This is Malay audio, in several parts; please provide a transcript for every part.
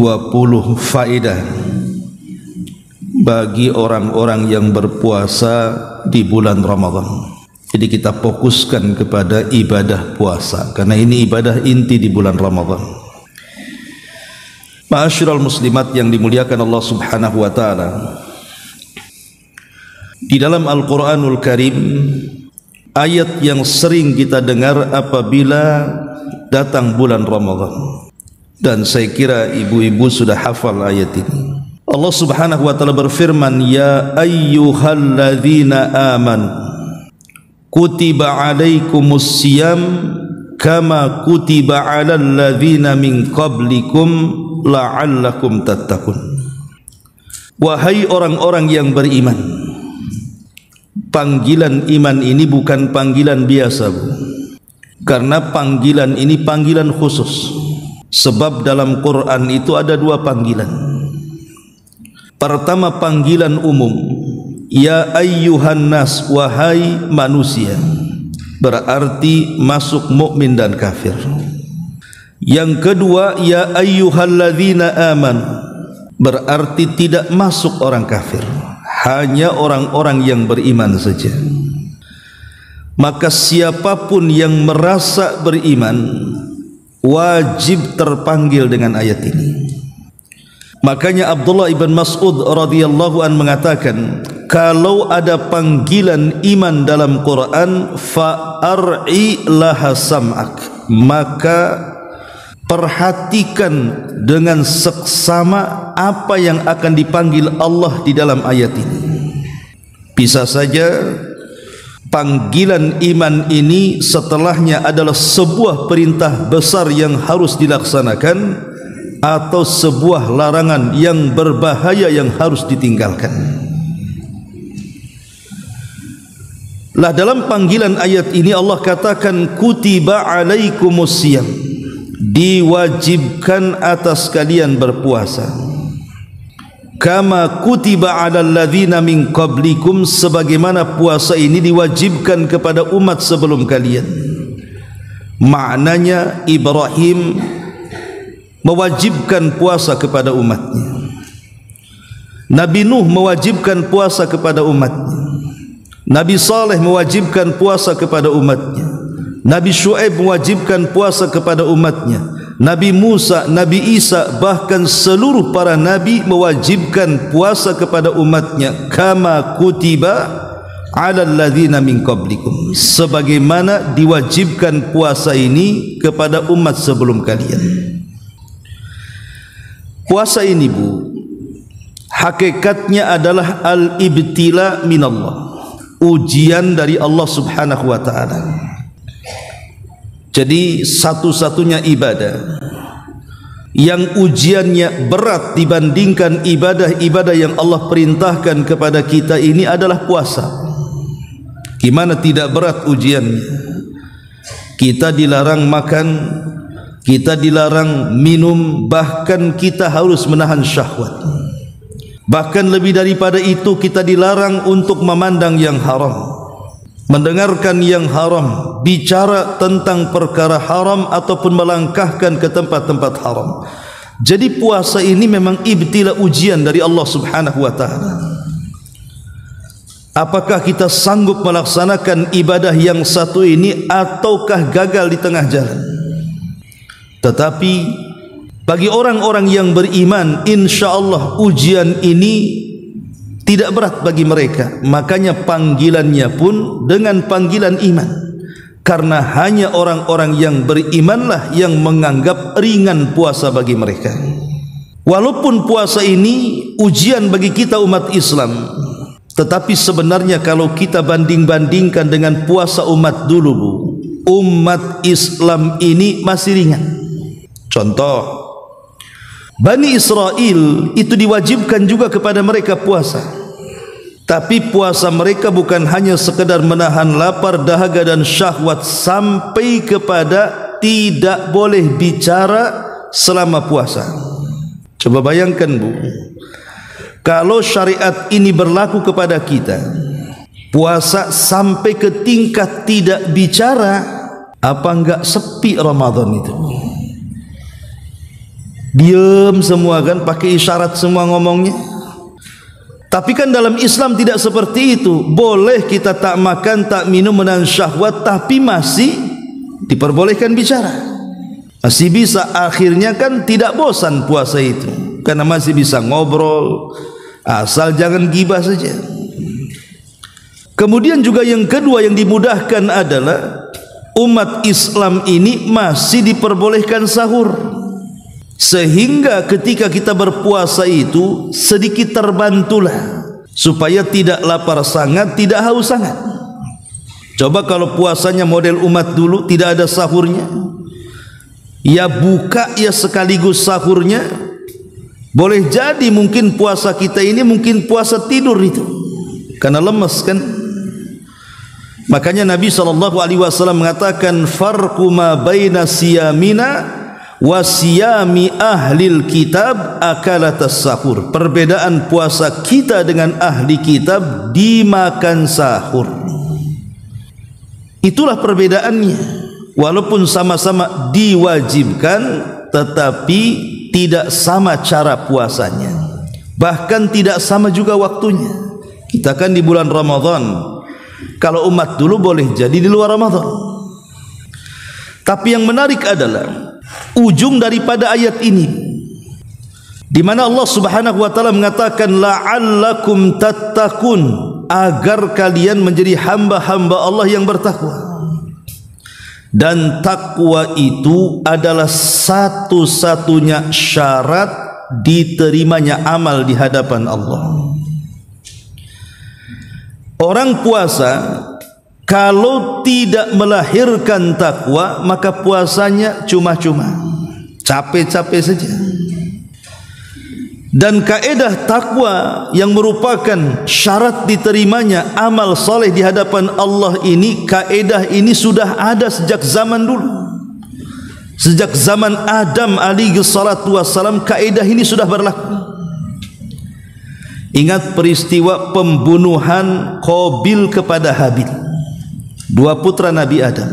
20 faedah bagi orang-orang yang berpuasa di bulan Ramadan. Jadi kita fokuskan kepada ibadah puasa, karena ini ibadah inti di bulan Ramadan. Ma'asyiral muslimat yang dimuliakan Allah Subhanahu wa taala, di dalam Al-Qur'anul Karim, ayat yang sering kita dengar apabila datang bulan Ramadan, dan saya kira ibu-ibu sudah hafal ayat ini. Allah Subhanahu wa taala berfirman, ya ayyuhalladzina amanu kutiba alaikumus siyam kama kutiba alal ladzina min qablikum la'allakum tattaqun. Wahai orang-orang yang beriman, panggilan iman ini bukan panggilan biasa, Bu. Karena panggilan ini panggilan khusus. Sebab dalam Quran itu ada dua panggilan. Pertama panggilan umum, ya ayyuhan nas, wahai manusia, berarti masuk mukmin dan kafir. Yang kedua, ya ayyuhalladzina amanu, berarti tidak masuk orang kafir, hanya orang-orang yang beriman saja. Maka siapapun yang merasa beriman wajib terpanggil dengan ayat ini. Makanya Abdullah ibn Mas'ud radhiyallahu an mengatakan, kalau ada panggilan iman dalam Quran, fa'ar'i laha sam'ak, maka perhatikan dengan seksama apa yang akan dipanggil Allah di dalam ayat ini. Bisa saja panggilan iman ini setelahnya adalah sebuah perintah besar yang harus dilaksanakan, atau sebuah larangan yang berbahaya yang harus ditinggalkan. Lah dalam panggilan ayat ini Allah katakan kutiba alaikumus siyam, diwajibkan atas kalian berpuasa. Kama kutiba alal ladzina min qablikum, sebagaimana puasa ini diwajibkan kepada umat sebelum kalian. Maknanya Ibrahim mewajibkan puasa kepada umatnya, Nabi Nuh mewajibkan puasa kepada umatnya, Nabi Saleh mewajibkan puasa kepada umatnya, Nabi Syuaib mewajibkan puasa kepada umatnya, Nabi Musa, Nabi Isa, bahkan seluruh para nabi mewajibkan puasa kepada umatnya. Kama kutiba alal ladzina min qablikum, sebagaimana diwajibkan puasa ini kepada umat sebelum kalian. Puasa ini, Bu, hakikatnya adalah al-ibtila minallah, ujian dari Allah Subhanahu wa ta'ala. Jadi satu-satunya ibadah yang ujiannya berat dibandingkan ibadah-ibadah yang Allah perintahkan kepada kita ini adalah puasa. Gimana tidak berat ujiannya? Kita dilarang makan, kita dilarang minum, bahkan kita harus menahan syahwat. Bahkan lebih daripada itu, kita dilarang untuk memandang yang haram, mendengarkan yang haram, bicara tentang perkara haram, ataupun melangkahkan ke tempat-tempat haram. Jadi puasa ini memang ibtila, ujian dari Allah Subhanahu wa ta'ala. Apakah kita sanggup melaksanakan ibadah yang satu ini, ataukah gagal di tengah jalan? Tetapi bagi orang-orang yang beriman, insyaallah ujian ini tidak berat bagi mereka. Makanya panggilannya pun dengan panggilan iman, karena hanya orang-orang yang berimanlah yang menganggap ringan puasa bagi mereka. Walaupun puasa ini ujian bagi kita umat Islam, tetapi sebenarnya kalau kita banding-bandingkan dengan puasa umat dulu, Bu, umat Islam ini masih ringan. Contoh, Bani Israel itu diwajibkan juga kepada mereka puasa, tapi puasa mereka bukan hanya sekedar menahan lapar, dahaga dan syahwat, sampai kepada tidak boleh bicara selama puasa. Coba bayangkan, Bu, kalau syariat ini berlaku kepada kita, puasa sampai ke tingkat tidak bicara, apa enggak sepi Ramadan itu? Diam semua kan, pakai isyarat semua ngomongnya. Tapi kan dalam Islam tidak seperti itu. Boleh kita tak makan, tak minum, menahan syahwat, tapi masih diperbolehkan bicara. Masih bisa, akhirnya kan tidak bosan puasa itu, karena masih bisa ngobrol, asal jangan gibah saja. Kemudian juga yang kedua yang dimudahkan adalah umat Islam ini masih diperbolehkan sahur, sehingga ketika kita berpuasa itu sedikit terbantulah supaya tidak lapar sangat, tidak haus sangat. Coba kalau puasanya model umat dulu, tidak ada sahurnya, ya buka ya sekaligus sahurnya, boleh jadi mungkin puasa kita ini mungkin puasa tidur itu, karena lemes kan. Makanya Nabi SAW mengatakan farqu ma baina siyamina wa siyami ahlil kitab akalatas sahur. Perbedaan puasa kita dengan ahli kitab dimakan sahur. Itulah perbedaannya. Walaupun sama-sama diwajibkan, tetapi tidak sama cara puasanya, bahkan tidak sama juga waktunya. Kita kan di bulan Ramadan. Kalau umat dulu boleh jadi di luar Ramadan. Tapi yang menarik adalah ujung daripada ayat ini, di mana Allah Subhanahu wa taala mengatakan la'allakum tattaqun, agar kalian menjadi hamba-hamba Allah yang bertakwa. Dan takwa itu adalah satu-satunya syarat diterimanya amal di hadapan Allah. Orang puasa kalau tidak melahirkan takwa, maka puasanya cuma-cuma, capek-capek saja. Dan kaedah takwa yang merupakan syarat diterimanya amal soleh di hadapan Allah ini, kaedah ini sudah ada sejak zaman dulu. Sejak zaman Adam alaihi salatu wassalam, kaedah ini sudah berlaku. Ingat peristiwa pembunuhan Qabil kepada Habil, dua putra Nabi Adam.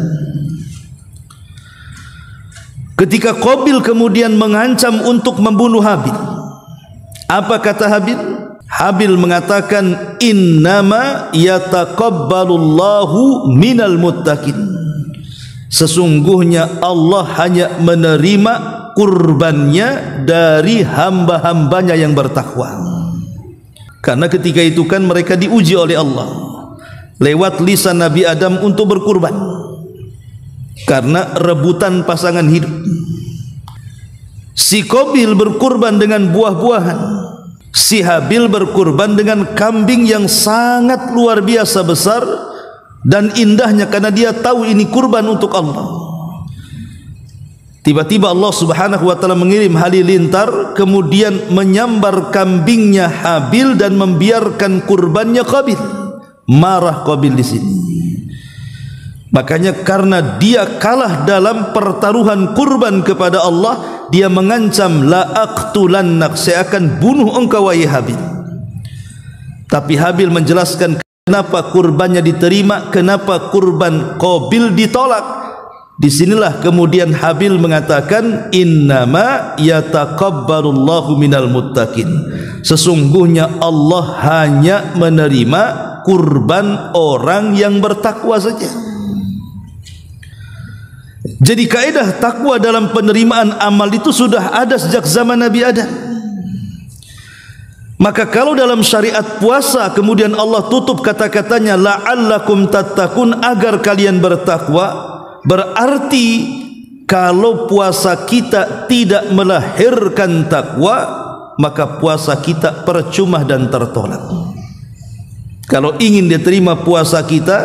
Ketika Qabil kemudian mengancam untuk membunuh Habil, apa kata Habil? Habil mengatakan innama yataqabbalullahu minal muttaqin. Sesungguhnya Allah hanya menerima kurbannya dari hamba-hambanya yang bertakwa. Karena ketika itu kan mereka diuji oleh Allah lewat lisan Nabi Adam untuk berkurban, karena rebutan pasangan hidup. Si Qabil berkurban dengan buah-buahan, si Habil berkurban dengan kambing yang sangat luar biasa besar dan indahnya, karena dia tahu ini kurban untuk Allah. Tiba-tiba Allah Subhanahu wa taala mengirim halilintar, kemudian menyambar kambingnya Habil dan membiarkan kurbannya Qabil. Marah Qabil di sini. Makanya karena dia kalah dalam pertaruhan kurban kepada Allah, dia mengancam la aqtulannak, saya akan bunuh engkau wahai Habil. Tapi Habil menjelaskan kenapa kurbannya diterima, kenapa kurban Qabil ditolak. Disinilah kemudian Habil mengatakan innama yataqabbalullahu minal muttaqin, sesungguhnya Allah hanya menerima kurban orang yang bertakwa saja. Jadi kaidah takwa dalam penerimaan amal itu sudah ada sejak zaman Nabi Adam. Maka kalau dalam syariat puasa kemudian Allah tutup kata-katanya la'allakum tattaqun, agar kalian bertakwa, berarti kalau puasa kita tidak melahirkan takwa, maka puasa kita percuma dan tertolak. Kalau ingin diterima puasa kita,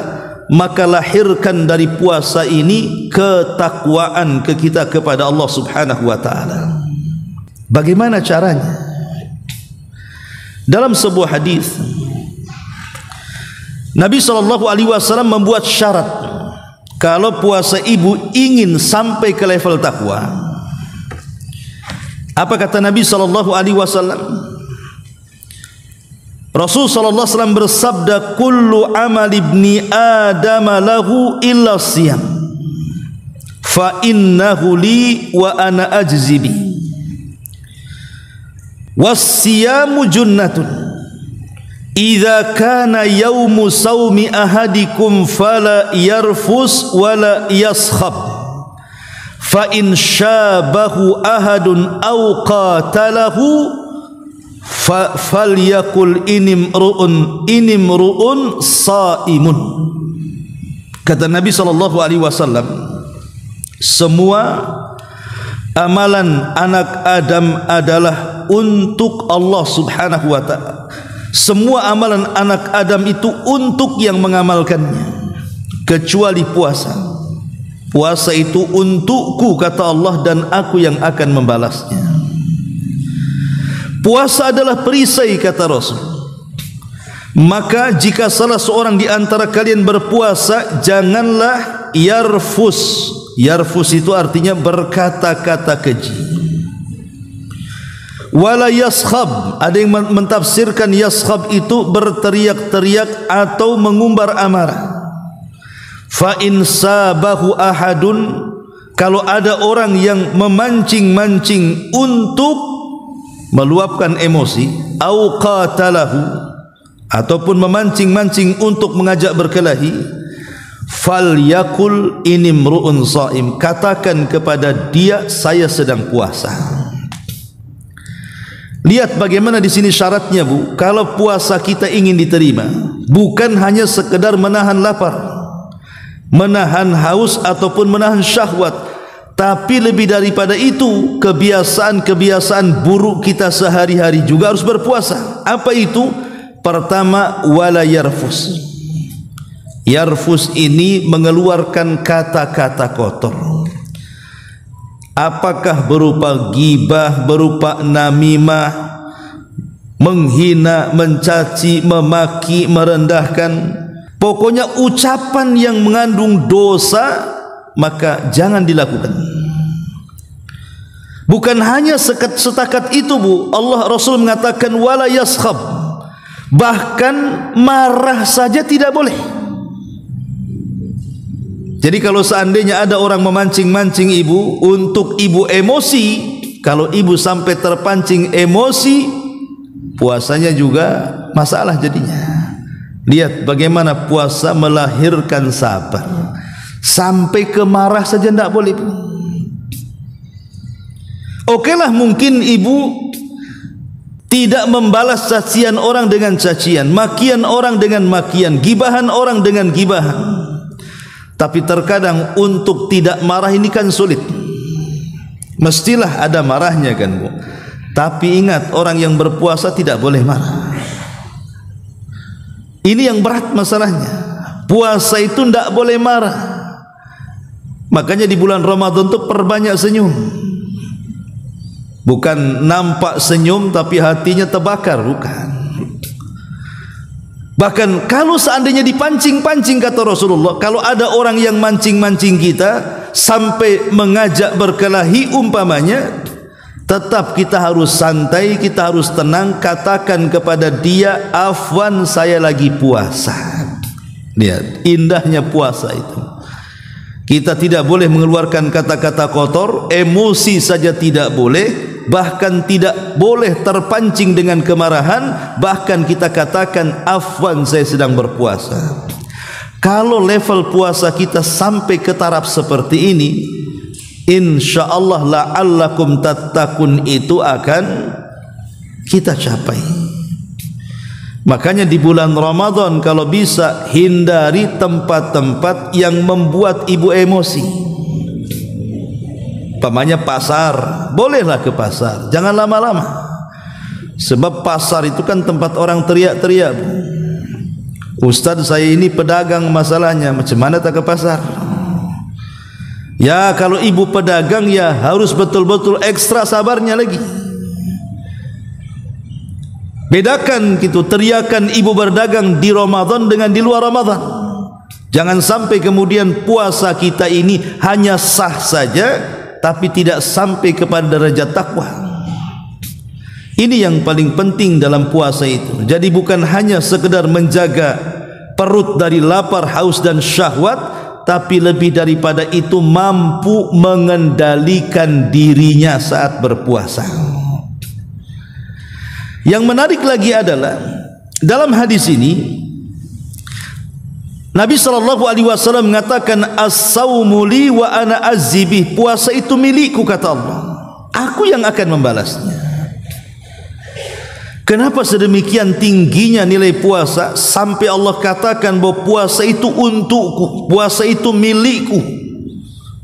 maka lahirkan dari puasa ini ketakwaan ke kita kepada Allah Subhanahu wa taala. Bagaimana caranya? Dalam sebuah hadis Nabi SAW membuat syarat kalau puasa ibu ingin sampai ke level takwa. Apa kata Nabi SAW? Rasul SAW bersabda, kullu amal ibni Adam lahu illa siyam, fa innahu li wa ana ajzibi. Was-siyamu junnatun idza kana yaumu saumi ahadikum fala yarfus wala yaskhab fa in syabahu ahadun aw qatalahu falyakul inimru'un saimun. Kata Nabi SAW, semua amalan anak Adam adalah untuk Allah Subhanahu wa ta'ala. Semua amalan anak Adam itu untuk yang mengamalkannya, kecuali puasa. Puasa itu untukku, kata Allah, dan aku yang akan membalasnya. Puasa adalah perisai, kata Rasul. Maka jika salah seorang di antara kalian berpuasa, janganlah yarfus. Yarfus itu artinya berkata-kata keji. Wala yaskhab, ada yang mentafsirkan yaskhab itu berteriak-teriak atau mengumbar amarah. Fa in sabahu ahadun, kalau ada orang yang memancing-mancing untuk meluapkan emosi, au qatalahu, ataupun memancing-mancing untuk mengajak berkelahi, falyakul inimru'un shaim, katakan kepada dia, saya sedang puasa. Lihat bagaimana di sini syaratnya, Bu. Kalau puasa kita ingin diterima, bukan hanya sekedar menahan lapar, menahan haus ataupun menahan syahwat, tapi lebih daripada itu, kebiasaan-kebiasaan buruk kita sehari-hari juga harus berpuasa. Apa itu? Pertama, wala yarfus. Yarfus ini mengeluarkan kata-kata kotor. Apakah berupa ghibah, berupa namimah, menghina, mencaci, memaki, merendahkan, pokoknya ucapan yang mengandung dosa, maka jangan dilakukan. Bukan hanya setakat itu, Bu. Allah, Rasul mengatakan wala yaskhab, bahkan marah saja tidak boleh. Jadi kalau seandainya ada orang memancing-mancing ibu untuk ibu emosi, kalau ibu sampai terpancing emosi, puasanya juga masalah jadinya. Lihat bagaimana puasa melahirkan sabar. Sampai ke marah saja tidak boleh. Okelah, mungkin ibu tidak membalas cacian orang dengan cacian, makian orang dengan makian, gibahan orang dengan gibahan. Tapi terkadang untuk tidak marah ini kan sulit. Mestilah ada marahnya kan, Bu. Tapi ingat, orang yang berpuasa tidak boleh marah. Ini yang berat masalahnya. Puasa itu tidak boleh marah. Makanya di bulan Ramadan itu perbanyak senyum. Bukan nampak senyum tapi hatinya terbakar, bukan. Bahkan kalau seandainya dipancing-pancing, kata Rasulullah, kalau ada orang yang mancing-mancing kita sampai mengajak berkelahi umpamanya, tetap kita harus santai, kita harus tenang, katakan kepada dia, afwan, saya lagi puasa. Lihat indahnya puasa itu. Kita tidak boleh mengeluarkan kata-kata kotor, emosi saja tidak boleh, bahkan tidak boleh terpancing dengan kemarahan, bahkan kita katakan afwan, saya sedang berpuasa. Kalau level puasa kita sampai ke taraf seperti ini, insyaallah la'allakum tattaqun itu akan kita capai. Makanya di bulan Ramadan kalau bisa hindari tempat-tempat yang membuat ibu emosi. Umpamanya pasar, bolehlah ke pasar, jangan lama-lama. Sebab pasar itu kan tempat orang teriak-teriak. Ustaz, saya ini pedagang, masalahnya macam mana tak ke pasar? Ya kalau ibu pedagang ya harus betul-betul ekstra sabarnya lagi. Bedakan gitu teriakan ibu berdagang di Ramadan dengan di luar Ramadan. Jangan sampai kemudian puasa kita ini hanya sah saja tapi tidak sampai kepada derajat takwa. Ini yang paling penting dalam puasa itu. Jadi bukan hanya sekedar menjaga perut dari lapar, haus dan syahwat, tapi lebih daripada itu mampu mengendalikan dirinya saat berpuasa. Yang menarik lagi adalah dalam hadis ini Nabi SAW mengatakan as-sawmu li wa ana azibih, puasa itu milikku kata Allah, aku yang akan membalasnya. Kenapa sedemikian tingginya nilai puasa sampai Allah katakan bahwa puasa itu untukku, puasa itu milikku,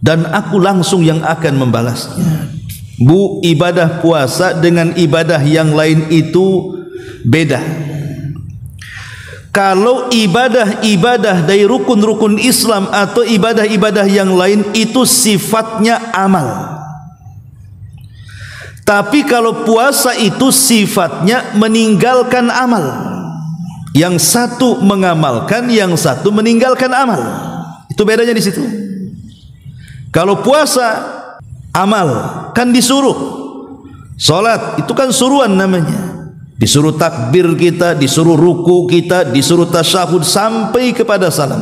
dan aku langsung yang akan membalasnya. Bu, ibadah puasa dengan ibadah yang lain itu beda. Kalau ibadah-ibadah dari rukun-rukun Islam atau ibadah-ibadah yang lain itu sifatnya amal. Tapi kalau puasa itu sifatnya meninggalkan amal. Yang satu mengamalkan, yang satu meninggalkan amal. Itu bedanya di situ. Kalau puasa amal kan disuruh. Salat itu kan suruhan namanya. Disuruh takbir kita, disuruh ruku kita, disuruh tasyahud sampai kepada salam.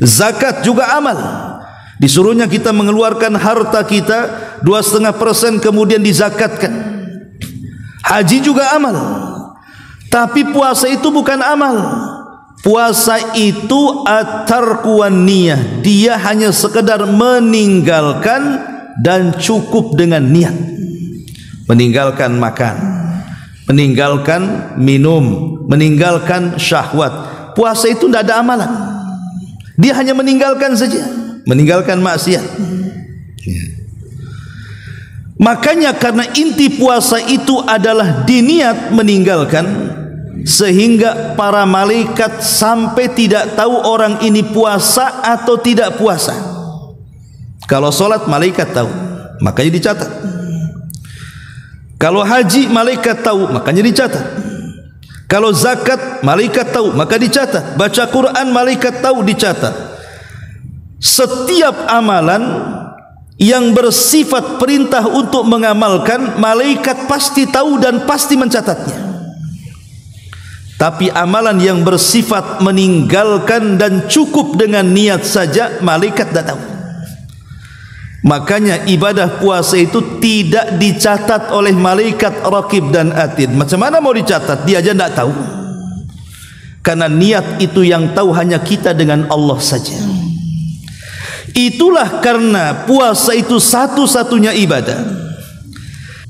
Zakat juga amal. Disuruhnya kita mengeluarkan harta kita 2,5% kemudian dizakatkan. Haji juga amal. Tapi puasa itu bukan amal. Puasa itu at-tarku wan niyah. Dia hanya sekedar meninggalkan dan cukup dengan niat. Meninggalkan makan, meninggalkan minum, meninggalkan syahwat. Puasa itu tidak ada amalan. Dia hanya meninggalkan saja, meninggalkan maksiat. Makanya karena inti puasa itu adalah diniat meninggalkan, sehingga para malaikat sampai tidak tahu orang ini puasa atau tidak puasa. Kalau solat malaikat tahu, makanya dicatat. Kalau haji malaikat tahu, makanya dicatat. Kalau zakat malaikat tahu, maka dicatat. Baca Quran malaikat tahu, dicatat. Setiap amalan yang bersifat perintah untuk mengamalkan, malaikat pasti tahu dan pasti mencatatnya. Tapi amalan yang bersifat meninggalkan dan cukup dengan niat saja, malaikat tidak tahu. Makanya ibadah puasa itu tidak dicatat oleh malaikat raqib dan atid. Macam mana mau dicatat? Dia aja tidak tahu. Karena niat itu yang tahu hanya kita dengan Allah saja. Itulah karena puasa itu satu-satunya ibadah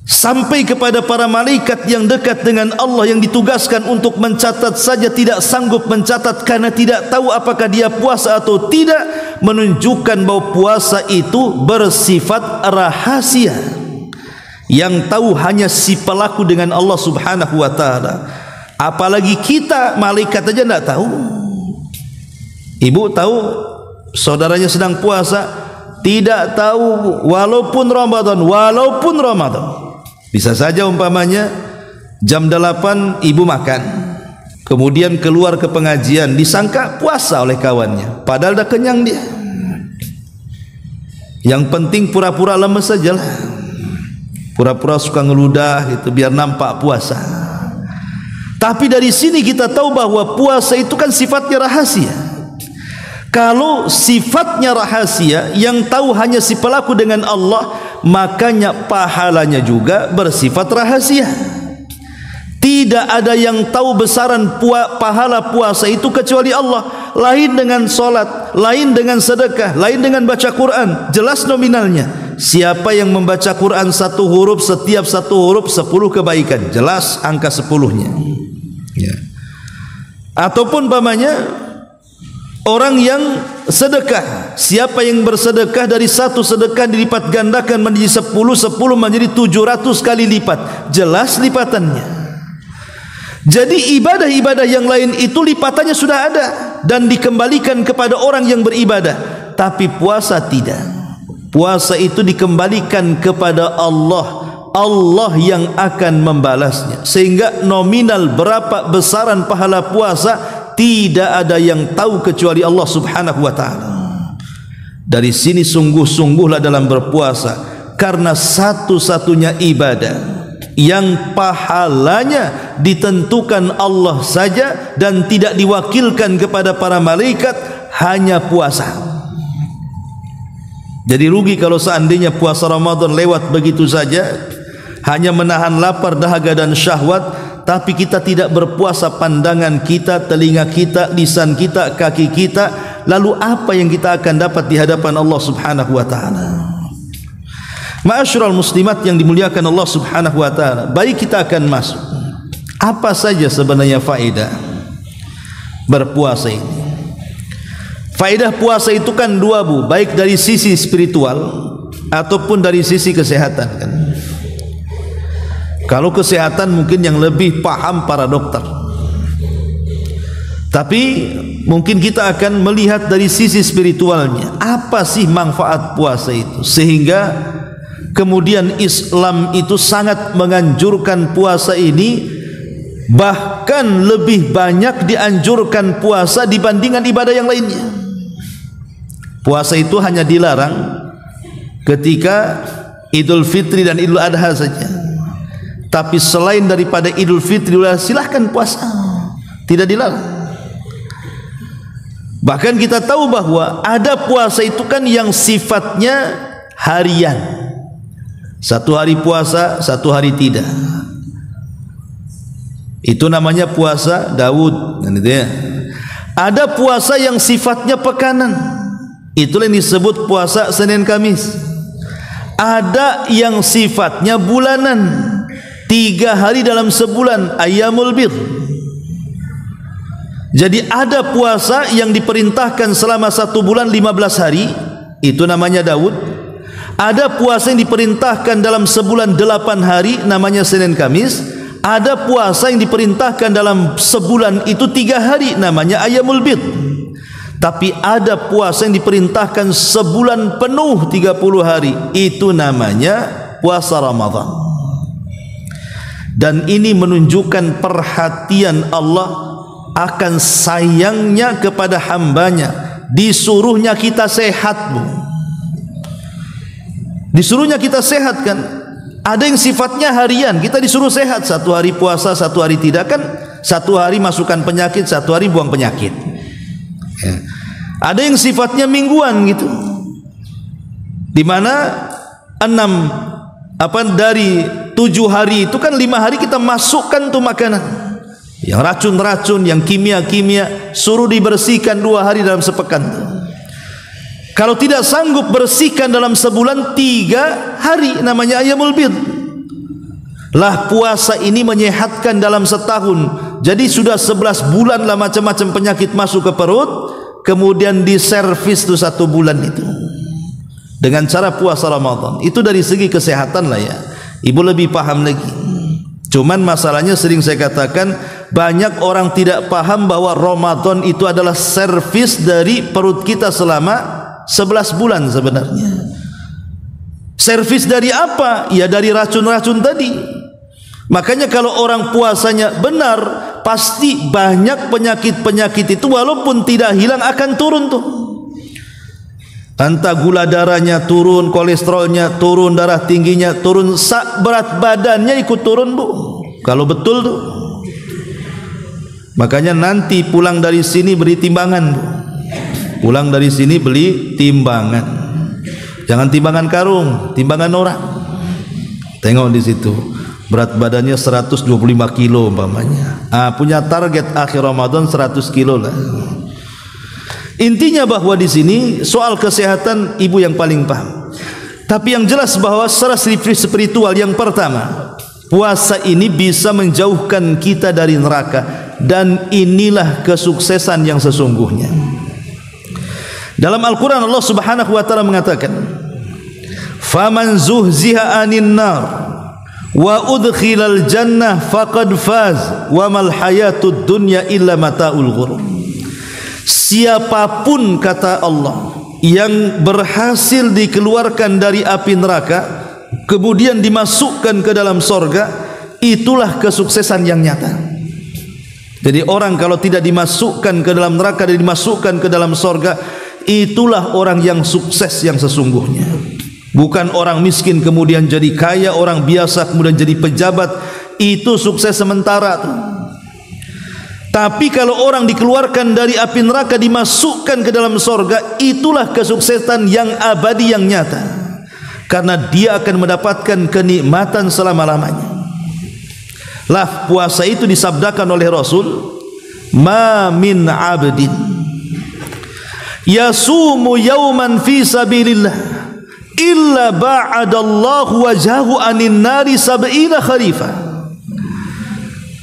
sampai kepada para malaikat yang dekat dengan Allah, yang ditugaskan untuk mencatat saja tidak sanggup mencatat karena tidak tahu apakah dia puasa atau tidak, menunjukkan bahwa puasa itu bersifat rahasia yang tahu hanya si pelaku dengan Allah Subhanahu wa taala. Apalagi kita, malaikat aja tidak tahu. Ibu tahu saudaranya sedang puasa? Tidak tahu, walaupun Ramadan. Bisa saja umpamanya jam 8 ibu makan, kemudian keluar ke pengajian, disangka puasa oleh kawannya, padahal dah kenyang dia. Yang penting pura-pura lemes sajalah, pura-pura suka ngeludah gitu biar nampak puasa. Tapi dari sini kita tahu bahwa puasa itu kan sifatnya rahasia. Kalau sifatnya rahasia yang tahu hanya si pelaku dengan Allah, makanya pahalanya juga bersifat rahasia. Tidak ada yang tahu besaran pahala puasa itu kecuali Allah. Lain dengan solat, lain dengan sedekah, lain dengan baca Quran. Jelas nominalnya. Siapa yang membaca Quran satu huruf, setiap satu huruf 10 kebaikan. Jelas angka 10-nya. Ya. Ataupun umpamanya orang yang sedekah, siapa yang bersedekah dari satu sedekah dilipat gandakan menjadi 10 menjadi 700 kali lipat. Jelas lipatannya. Jadi ibadah-ibadah yang lain itu lipatannya sudah ada dan dikembalikan kepada orang yang beribadah. Tapi puasa tidak. Puasa itu dikembalikan kepada Allah. Allah yang akan membalasnya. Sehingga nominal berapa besaran pahala puasa tidak ada yang tahu kecuali Allah Subhanahu wa taala. Dari sini sungguh-sungguhlah dalam berpuasa, karena satu-satunya ibadah yang pahalanya ditentukan Allah saja dan tidak diwakilkan kepada para malaikat, hanya puasa. Jadi rugi kalau seandainya puasa Ramadan lewat begitu saja, hanya menahan lapar, dahaga dan syahwat, tapi kita tidak berpuasa pandangan kita, telinga kita, lisan kita, kaki kita, lalu apa yang kita akan dapat di hadapan Allah Subhanahu wa taala? Ma'asyiral muslimat yang dimuliakan Allah Subhanahu wa taala, baik kita akan masuk. Apa saja sebenarnya faedah berpuasa ini? Faedah puasa itu kan dua, Bu, baik dari sisi spiritual ataupun dari sisi kesehatan kan. Kalau kesehatan mungkin yang lebih paham para dokter, tapi mungkin kita akan melihat dari sisi spiritualnya. Apa sih manfaat puasa itu, sehingga kemudian Islam itu sangat menganjurkan puasa ini, bahkan lebih banyak dianjurkan puasa dibandingkan ibadah yang lainnya. Puasa itu hanya dilarang ketika Idul Fitri dan Idul Adha saja. Tapi selain daripada Idul Fitri, silahkan puasa, tidak dilarang. Bahkan kita tahu bahwa ada puasa itu kan yang sifatnya harian. Satu hari puasa, satu hari tidak. Itu namanya puasa Daud. Ada puasa yang sifatnya pekanan. Itulah yang disebut puasa Senin Kamis. Ada yang sifatnya bulanan, 3 hari dalam sebulan, Ayyamul Bir. Jadi ada puasa yang diperintahkan selama 1 bulan 15 hari, itu namanya Daud. Ada puasa yang diperintahkan dalam sebulan 8 hari, namanya Senin Kamis. Ada puasa yang diperintahkan dalam sebulan itu 3 hari, namanya Ayyamul Bir. Tapi ada puasa yang diperintahkan sebulan penuh 30 hari, itu namanya puasa Ramadan. Dan ini menunjukkan perhatian Allah akan sayangnya kepada hambanya. Disuruhnya kita sehat, Bu. Disuruhnya kita sehat kan. Ada yang sifatnya harian, kita disuruh sehat, 1 hari puasa, 1 hari tidak kan. 1 hari masukkan penyakit, 1 hari buang penyakit ya. Ada yang sifatnya mingguan gitu, di mana dari 7 hari itu kan 5 hari kita masukkan tuh makanan yang racun-racun, yang kimia-kimia, suruh dibersihkan 2 hari dalam sepekan. Kalau tidak sanggup bersihkan dalam sebulan, 3 hari, namanya Ayyamul Bir. Lah puasa ini menyehatkan dalam setahun. Jadi sudah 11 bulan lah macam-macam penyakit masuk ke perut, kemudian diservis tuh 1 bulan itu dengan cara puasa Ramadan. Itu dari segi kesehatan lah ya. Ibu lebih paham lagi. Cuman masalahnya sering saya katakan, banyak orang tidak paham bahwa Ramadan itu adalah servis dari perut kita selama 11 bulan sebenarnya. Servis dari apa? Ya dari racun-racun tadi. Makanya kalau orang puasanya benar, pasti banyak penyakit-penyakit itu walaupun tidak hilang akan turun tuh. Entah gula darahnya turun, kolesterolnya turun, darah tingginya turun, berat badannya ikut turun, Bu. Kalau betul tuh. Makanya nanti pulang dari sini beri timbangan, Bu. Pulang dari sini beli timbangan. Jangan timbangan karung, timbangan orang. Tengok di situ. Berat badannya 125 kilo umpamanya. Punya target akhir Ramadan 100 kilo lah. Intinya bahwa di sini soal kesehatan ibu yang paling paham. Tapi yang jelas bahwa secara spiritual, yang pertama, puasa ini bisa menjauhkan kita dari neraka, dan inilah kesuksesan yang sesungguhnya. Dalam Al-Quran Allah Subhanahu wa ta'ala mengatakan, "Faman zuhziha 'anil nar wa udkhilal jannah faqad faz wa mal hayatud dunya illa mataul ghurur." Siapapun, kata Allah, yang berhasil dikeluarkan dari api neraka kemudian dimasukkan ke dalam sorga, itulah kesuksesan yang nyata. Jadi orang kalau tidak dimasukkan ke dalam neraka dan dimasukkan ke dalam sorga, itulah orang yang sukses yang sesungguhnya. Bukan orang miskin kemudian jadi kaya, orang biasa kemudian jadi pejabat. Itu sukses sementara tuh. Tapi kalau orang dikeluarkan dari api neraka dimasukkan ke dalam sorga, itulah kesuksesan yang abadi yang nyata. karena dia akan mendapatkan kenikmatan selama-lamanya. Lah puasa itu disabdakan oleh Rasul, ma min abdin yasumu yawman fi sabilillah illa ba'adallahu wajhahu anin nari sab'ina kharifa.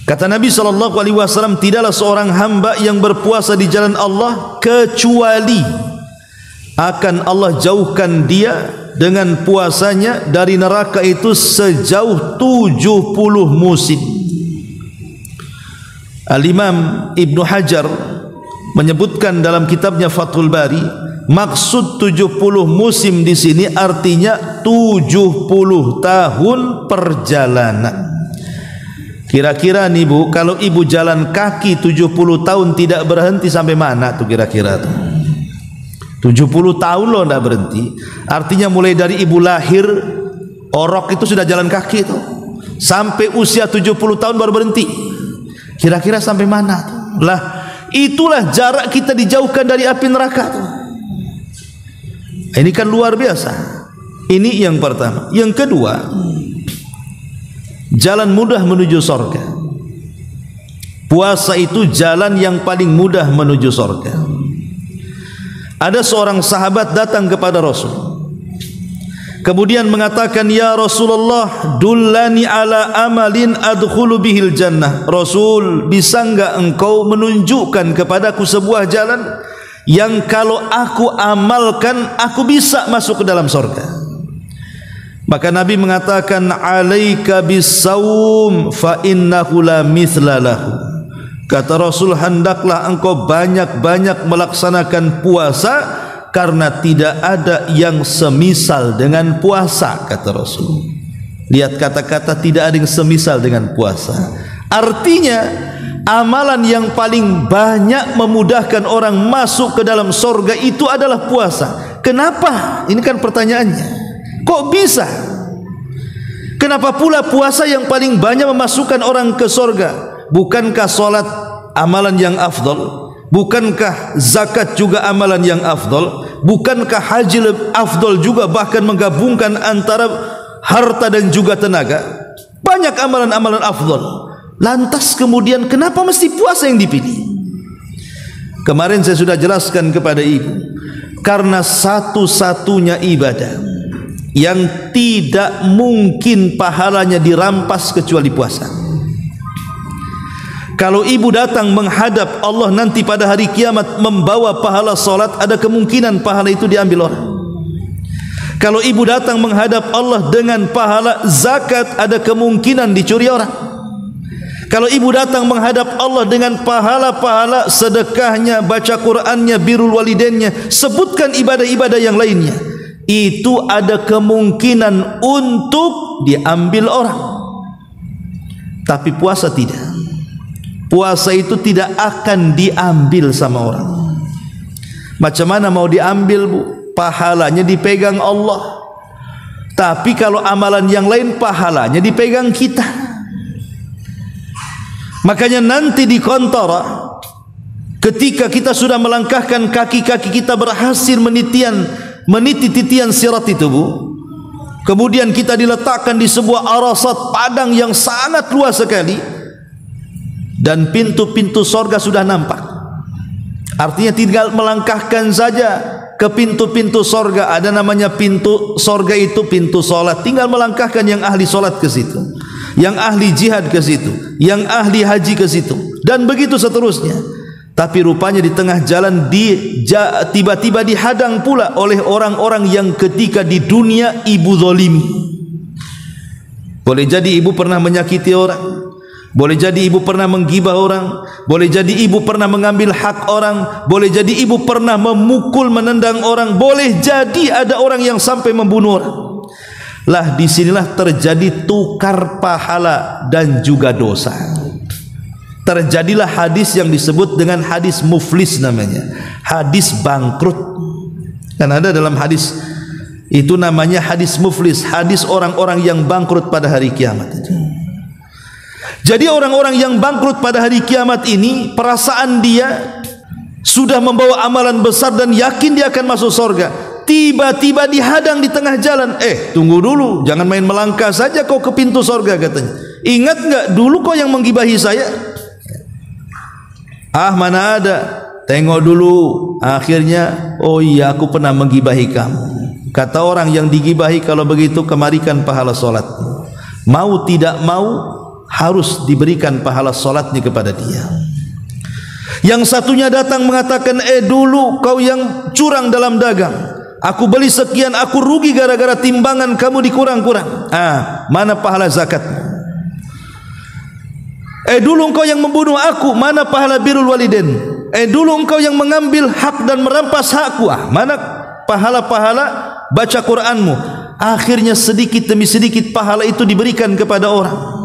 Kata Nabi SAW, tidaklah seorang hamba yang berpuasa di jalan Allah kecuali akan Allah jauhkan dia dengan puasanya dari neraka itu sejauh 70 musim. Al-Imam Ibnu Hajar menyebutkan dalam kitabnya Fathul Bari, maksud 70 musim di sini artinya 70 tahun perjalanan. Kira-kira nih Bu, kalau ibu jalan kaki 70 tahun tidak berhenti sampai mana tuh kira-kira tuh? 70 tahun loh tidak berhenti. Artinya mulai dari ibu lahir orok itu sudah jalan kaki tuh, sampai usia 70 tahun baru berhenti. Kira-kira sampai mana tuh? Lah itulah jarak kita dijauhkan dari api neraka tuh. Ini kan luar biasa. Ini yang pertama. Yang kedua, jalan mudah menuju surga. Puasa itu jalan yang paling mudah menuju surga. Ada seorang sahabat datang kepada Rasul, kemudian mengatakan, ya Rasulullah, dullani ala amalin adkhulu bihil jannah. Rasul, bisa enggak engkau menunjukkan kepadaku sebuah jalan yang kalau aku amalkan aku bisa masuk ke dalam surga? Maka Nabi mengatakan, alaika bisawm fa innahu la mithla lahu. Kata Rasul, hendaklah engkau banyak-banyak melaksanakan puasa karena tidak ada yang semisal dengan puasa, kata Rasul. Lihat kata-kata, tidak ada yang semisal dengan puasa. Artinya amalan yang paling banyak memudahkan orang masuk ke dalam surga itu adalah puasa. Kenapa? Ini kan pertanyaannya. Kok bisa? Kenapa pula puasa yang paling banyak memasukkan orang ke surga? Bukankah solat amalan yang afdal? Bukankah zakat juga amalan yang afdal? Bukankah haji afdal juga, bahkan menggabungkan antara harta dan juga tenaga? Banyak amalan-amalan afdal. Lantas kemudian kenapa mesti puasa yang dipilih? Kemarin saya sudah jelaskan kepada ibu, karena satu-satunya ibadah yang tidak mungkin pahalanya dirampas kecuali puasa. Kalau ibu datang menghadap Allah nanti pada hari kiamat membawa pahala salat, ada kemungkinan pahala itu diambil orang. Kalau ibu datang menghadap Allah dengan pahala zakat, ada kemungkinan dicuri orang. Kalau ibu datang menghadap Allah dengan pahala-pahala sedekahnya, baca Qur'annya, birrul walidainnya, sebutkan ibadah-ibadah yang lainnya, itu ada kemungkinan untuk diambil orang. Tapi puasa tidak. Puasa itu tidak akan diambil sama orang. Macam mana mau diambil, Bu? Pahalanya dipegang Allah. Tapi kalau amalan yang lain pahalanya dipegang kita. Makanya nanti di kontara, ketika kita sudah melangkahkan kaki-kaki kita berhasil meniti titian sirat itu, Bu, kemudian kita diletakkan di sebuah arasat padang yang sangat luas sekali, dan pintu-pintu sorga sudah nampak. Artinya tinggal melangkahkan saja ke pintu-pintu sorga. Ada namanya pintu sorga itu pintu solat. Tinggal melangkahkan yang ahli solat ke situ, yang ahli jihad ke situ, yang ahli haji ke situ, dan begitu seterusnya. Tapi rupanya di tengah jalan tiba-tiba dihadang pula oleh orang-orang yang ketika di dunia ibu zalimi. Boleh jadi ibu pernah menyakiti orang, boleh jadi ibu pernah menggibah orang, boleh jadi ibu pernah mengambil hak orang, boleh jadi ibu pernah memukul, menendang orang, boleh jadi ada orang yang sampai membunuh orang. Lah disinilah terjadi tukar pahala dan juga dosa. Terjadilah hadis yang disebut dengan hadis muflis, namanya hadis bangkrut. Dan ada dalam hadis itu namanya hadis muflis, hadis orang-orang yang bangkrut pada hari kiamat itu. Jadi orang-orang yang bangkrut pada hari kiamat ini, perasaan dia sudah membawa amalan besar dan yakin dia akan masuk surga. tiba-tiba dihadang di tengah jalan. Tunggu dulu, jangan main melangkah saja kau ke pintu sorga, katanya. Ingat enggak dulu kau yang menggibahi saya? Mana ada, tengok dulu. Akhirnya, oh iya, aku pernah menggibahi kamu. Kata orang yang digibahi, kalau begitu kemarikan pahala solatmu. Mau tidak mau harus diberikan pahala solatnya kepada dia. Yang satunya datang mengatakan, dulu kau yang curang dalam dagang, aku beli sekian, aku rugi gara-gara timbangan kamu dikurang-kurang. Mana pahala zakatmu? Dulu engkau yang membunuh aku, mana pahala birrul walidain? Dulu engkau yang mengambil hak dan merampas hakku, mana pahala-pahala baca Qur'anmu? Akhirnya sedikit demi sedikit pahala itu diberikan kepada orang.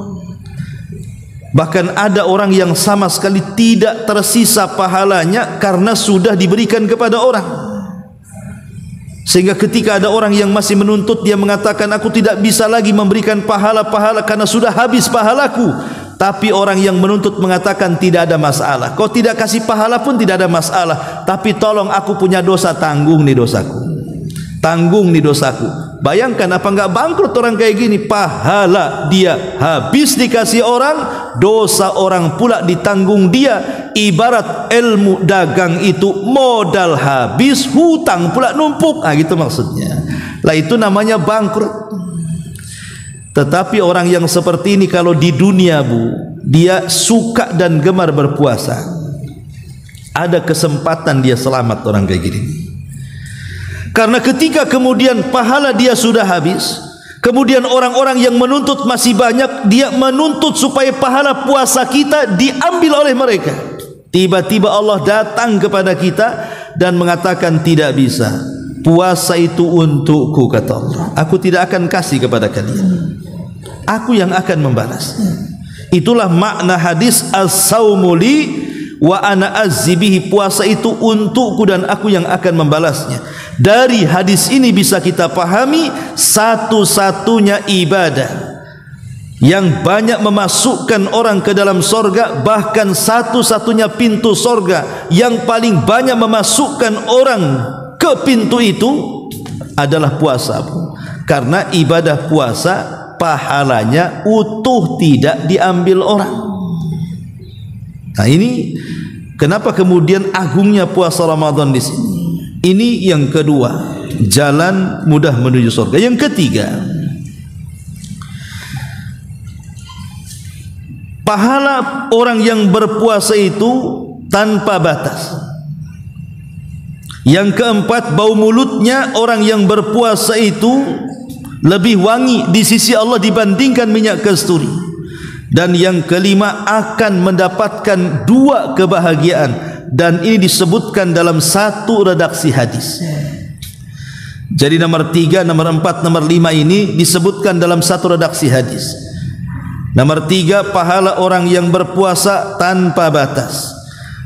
Bahkan ada orang yang sama sekali tidak tersisa pahalanya karena sudah diberikan kepada orang. Sehingga ketika ada orang yang masih menuntut, dia mengatakan, aku tidak bisa lagi memberikan pahala-pahala karena sudah habis pahalaku. Tapi orang yang menuntut mengatakan, tidak ada masalah, kau tidak kasih pahala pun tidak ada masalah, tapi tolong aku punya dosa, tanggung nih dosaku, tanggung nih dosaku. Bayangkan apa enggak bangkrut orang kayak gini? Pahala dia habis dikasih orang, dosa orang pula ditanggung dia. Ibarat ilmu dagang itu modal habis, hutang pula numpuk. Gitu maksudnya. Lah itu namanya bangkrut. Tetapi orang yang seperti ini kalau di dunia, Bu, dia suka dan gemar berpuasa, ada kesempatan dia selamat orang kayak gini. Karena ketika kemudian pahala dia sudah habis, kemudian orang-orang yang menuntut masih banyak, dia menuntut supaya pahala puasa kita diambil oleh mereka. Tiba-tiba Allah datang kepada kita dan mengatakan, tidak bisa, puasa itu untukku, kata Allah. Aku tidak akan kasih kepada kalian, aku yang akan membalasnya. Itulah makna hadis as-saumu li wa ana azzibihi, puasa itu untukku dan aku yang akan membalasnya. Dari hadis ini bisa kita pahami satu-satunya ibadah yang banyak memasukkan orang ke dalam sorga, bahkan satu-satunya pintu sorga yang paling banyak memasukkan orang ke pintu itu adalah puasa. Karena ibadah puasa pahalanya utuh, tidak diambil orang. Nah, ini kenapa kemudian agungnya puasa Ramadan di sini. Ini yang kedua, jalan mudah menuju surga. Yang ketiga, pahala orang yang berpuasa itu tanpa batas. Yang keempat, bau mulutnya orang yang berpuasa itu lebih wangi di sisi Allah dibandingkan minyak kasturi. Dan yang kelima, akan mendapatkan dua kebahagiaan. Dan ini disebutkan dalam satu redaksi hadis. Jadi nomor 3, nomor 4, nomor 5 ini disebutkan dalam satu redaksi hadis. Nomor 3, pahala orang yang berpuasa tanpa batas.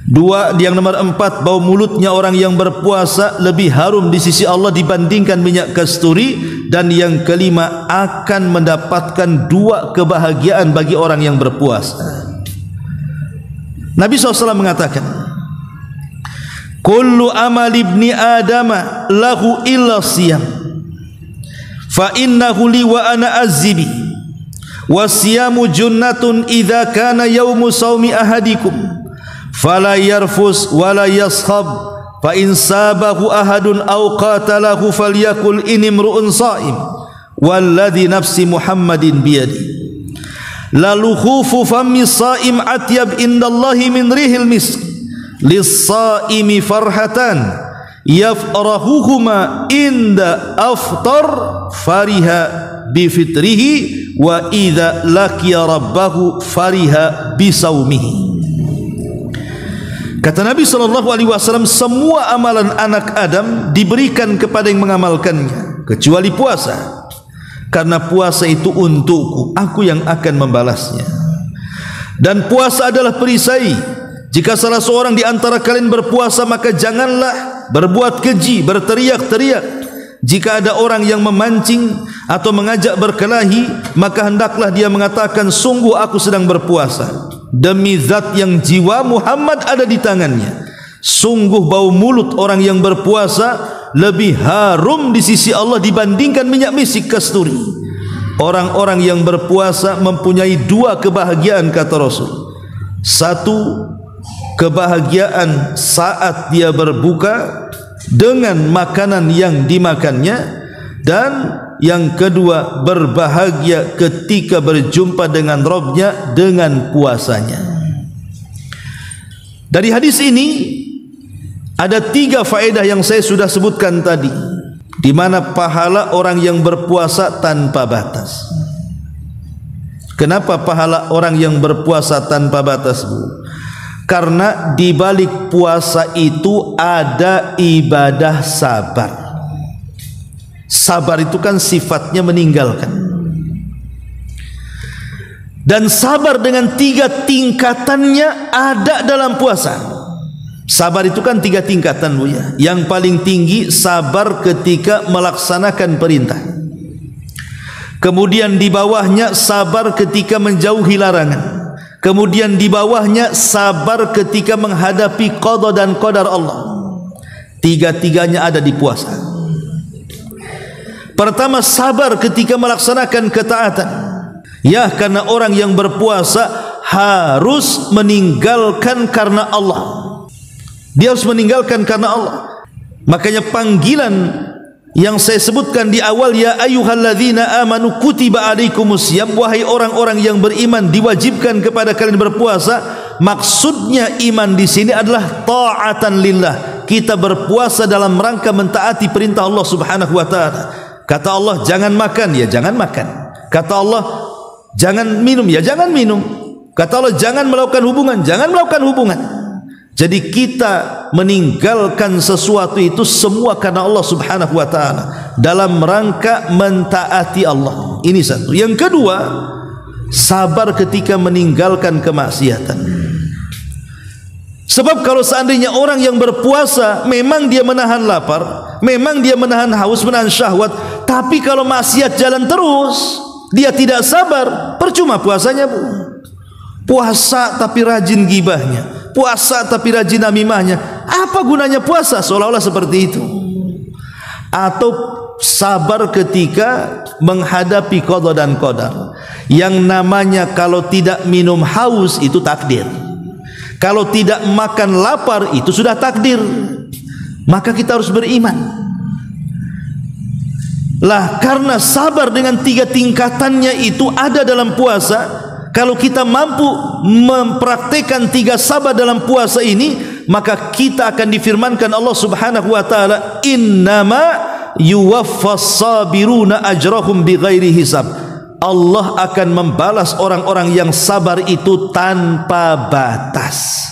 2, yang nomor 4, bau mulutnya orang yang berpuasa lebih harum di sisi Allah dibandingkan minyak kasturi. Dan yang kelima, akan mendapatkan dua kebahagiaan bagi orang yang berpuasa. Nabi SAW mengatakan, kullu amal ibni adama lahu illa siyam, fa innahu li wa ana azzibi, wa siyamu junnatun idza kana yaumu saumi ahadikum, fala yarfus wala yaskhab, fa in sabahu ahadun aw qatalahu falyakul inimru'un sha'im, walladhi nafsi Muhammadin biyadi, lalu khufu fammi sha'im atyab indallahi min rihil misk, lis-sha'imi farhatan yafrahuhuma inda aftar fariha bifitrihi wa idza laqiya rabbahu fariha bisaumihi. Kata Nabi SAW, semua amalan anak Adam diberikan kepada yang mengamalkannya kecuali puasa, karena puasa itu untukku, aku yang akan membalasnya. Dan puasa adalah perisai. Jika salah seorang di antara kalian berpuasa, maka janganlah berbuat keji, berteriak-teriak. Jika ada orang yang memancing atau mengajak berkelahi, maka hendaklah dia mengatakan, sungguh aku sedang berpuasa, demi zat yang jiwa Muhammad ada di tangannya. Sungguh bau mulut orang yang berpuasa lebih harum di sisi Allah dibandingkan minyak misik kasturi. Orang-orang yang berpuasa mempunyai dua kebahagiaan kata Rasul. Satu, kebahagiaan saat dia berbuka dengan makanan yang dimakannya, dan yang kedua, berbahagia ketika berjumpa dengan Rabb-Nya dengan puasanya. Dari hadis ini ada 3 faedah yang saya sudah sebutkan tadi, di mana pahala orang yang berpuasa tanpa batas. Kenapa pahala orang yang berpuasa tanpa batas, Bu? Karena di balik puasa itu ada ibadah sabar. Sabar itu kan sifatnya meninggalkan. Dan sabar dengan 3 tingkatannya ada dalam puasa. Sabar itu kan 3 tingkatan, Bu, ya. Yang paling tinggi sabar ketika melaksanakan perintah. Kemudian di bawahnya sabar ketika menjauhi larangan. Kemudian di bawahnya sabar ketika menghadapi qada dan qadar Allah. 3-tiganya ada di puasa. Pertama, sabar ketika melaksanakan ketaatan. Ya, karena orang yang berpuasa harus meninggalkan karena Allah. Dia harus meninggalkan karena Allah. Makanya panggilan yang saya sebutkan di awal, ya ayyuhalladzina amanu kutiba alaikumusiyam, wahai orang-orang yang beriman diwajibkan kepada kalian berpuasa. Maksudnya iman di sini adalah ta'atan lillah. Kita berpuasa dalam rangka mentaati perintah Allah Subhanahu wa taala. Kata Allah jangan makan, ya jangan makan. Kata Allah jangan minum, ya jangan minum. Kata Allah jangan melakukan hubungan, jangan melakukan hubungan. Jadi kita meninggalkan sesuatu itu semua karena Allah Subhanahu wa taala, dalam rangka mentaati Allah. Ini satu. Yang kedua, sabar ketika meninggalkan kemaksiatan. Sebab kalau seandainya orang yang berpuasa memang dia menahan lapar, memang dia menahan haus, menahan syahwat, tapi kalau maksiat jalan terus, dia tidak sabar, percuma puasanya, Bu. Puasa tapi rajin gibahnya, puasa tapi rajin namimahnya, apa gunanya puasa? Seolah-olah seperti itu. Atau sabar ketika menghadapi qada dan qadar. Yang namanya kalau tidak minum haus itu takdir, kalau tidak makan lapar itu sudah takdir. Maka kita harus beriman. Lah karena sabar dengan 3 tingkatannya itu ada dalam puasa. Kalau kita mampu mempraktekkan 3 sabar dalam puasa ini, maka kita akan difirmankan Allah Subhanahu wa taala, innama yuwaffas sabiruna ajrahum bighairi hisab. Allah akan membalas orang-orang yang sabar itu tanpa batas.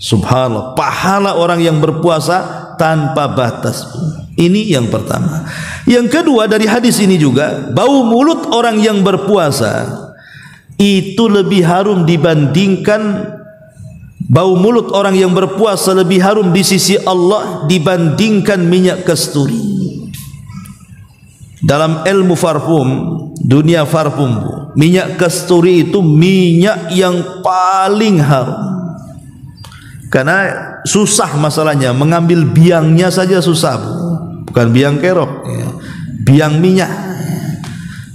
Subhanallah, pahala orang yang berpuasa tanpa batas. Ini yang pertama. Yang kedua, dari hadis ini juga, bau mulut orang yang berpuasa itu lebih harum dibandingkan bau mulut orang yang berpuasa lebih harum di sisi Allah dibandingkan minyak kasturi. Dalam ilmu parfum, dunia parfum, minyak kasturi itu minyak yang paling harum. Karena susah masalahnya, mengambil biangnya saja susah, Bu. Bukan biang kerok, ya. Biang minyak.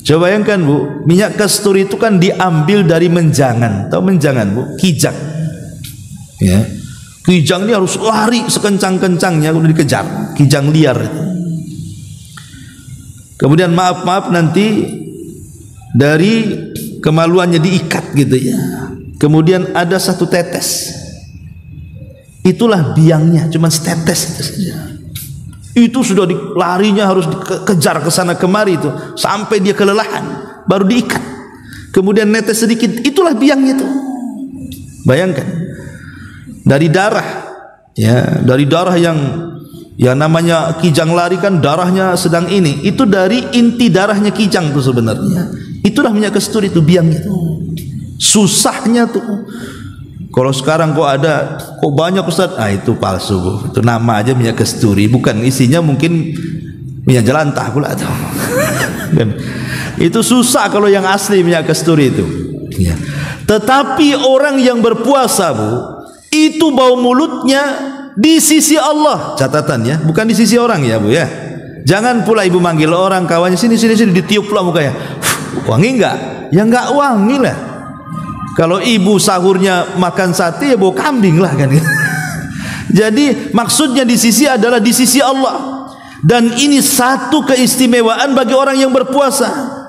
Coba bayangkan, Bu, minyak kasturi itu kan diambil dari menjangan. Tahu menjangan, Bu? Kijang. Ya. Kijang ini harus lari sekencang-kencangnya udah dikejar. Kijang liar itu. Kemudian maaf nanti dari kemaluannya diikat gitu ya. Kemudian ada 1 tetes. Itulah biangnya, cuma setetes itu saja. Itu sudah larinya harus dikejar ke sana kemari itu sampai dia kelelahan, baru diikat. Kemudian netes sedikit, itulah biangnya itu. Bayangkan. Dari darah, ya, dari darah yang namanya kijang lari kan darahnya sedang ini. Itu dari inti darahnya kijang itu sebenarnya. Itulah minyak kasturi itu biangnya itu. Susahnya tuh. Kalau sekarang kok banyak Ustaz, itu palsu, Bu. Itu nama aja minyak kasturi, bukan isinya mungkin minyak jelantah pula tuh. Itu susah kalau yang asli minyak kasturi itu. Ya. Tetapi orang yang berpuasa, Bu, itu bau mulutnya di sisi Allah. Catatan ya, bukan di sisi orang ya Bu ya. Jangan pula ibu manggil orang kawannya, sini ditiup pula mukanya. Wangi enggak? Ya enggak wangi lah. Kalau ibu sahurnya makan sate ya bau kambing lah kan. Jadi maksudnya di sisi adalah di sisi Allah. Dan ini satu keistimewaan bagi orang yang berpuasa.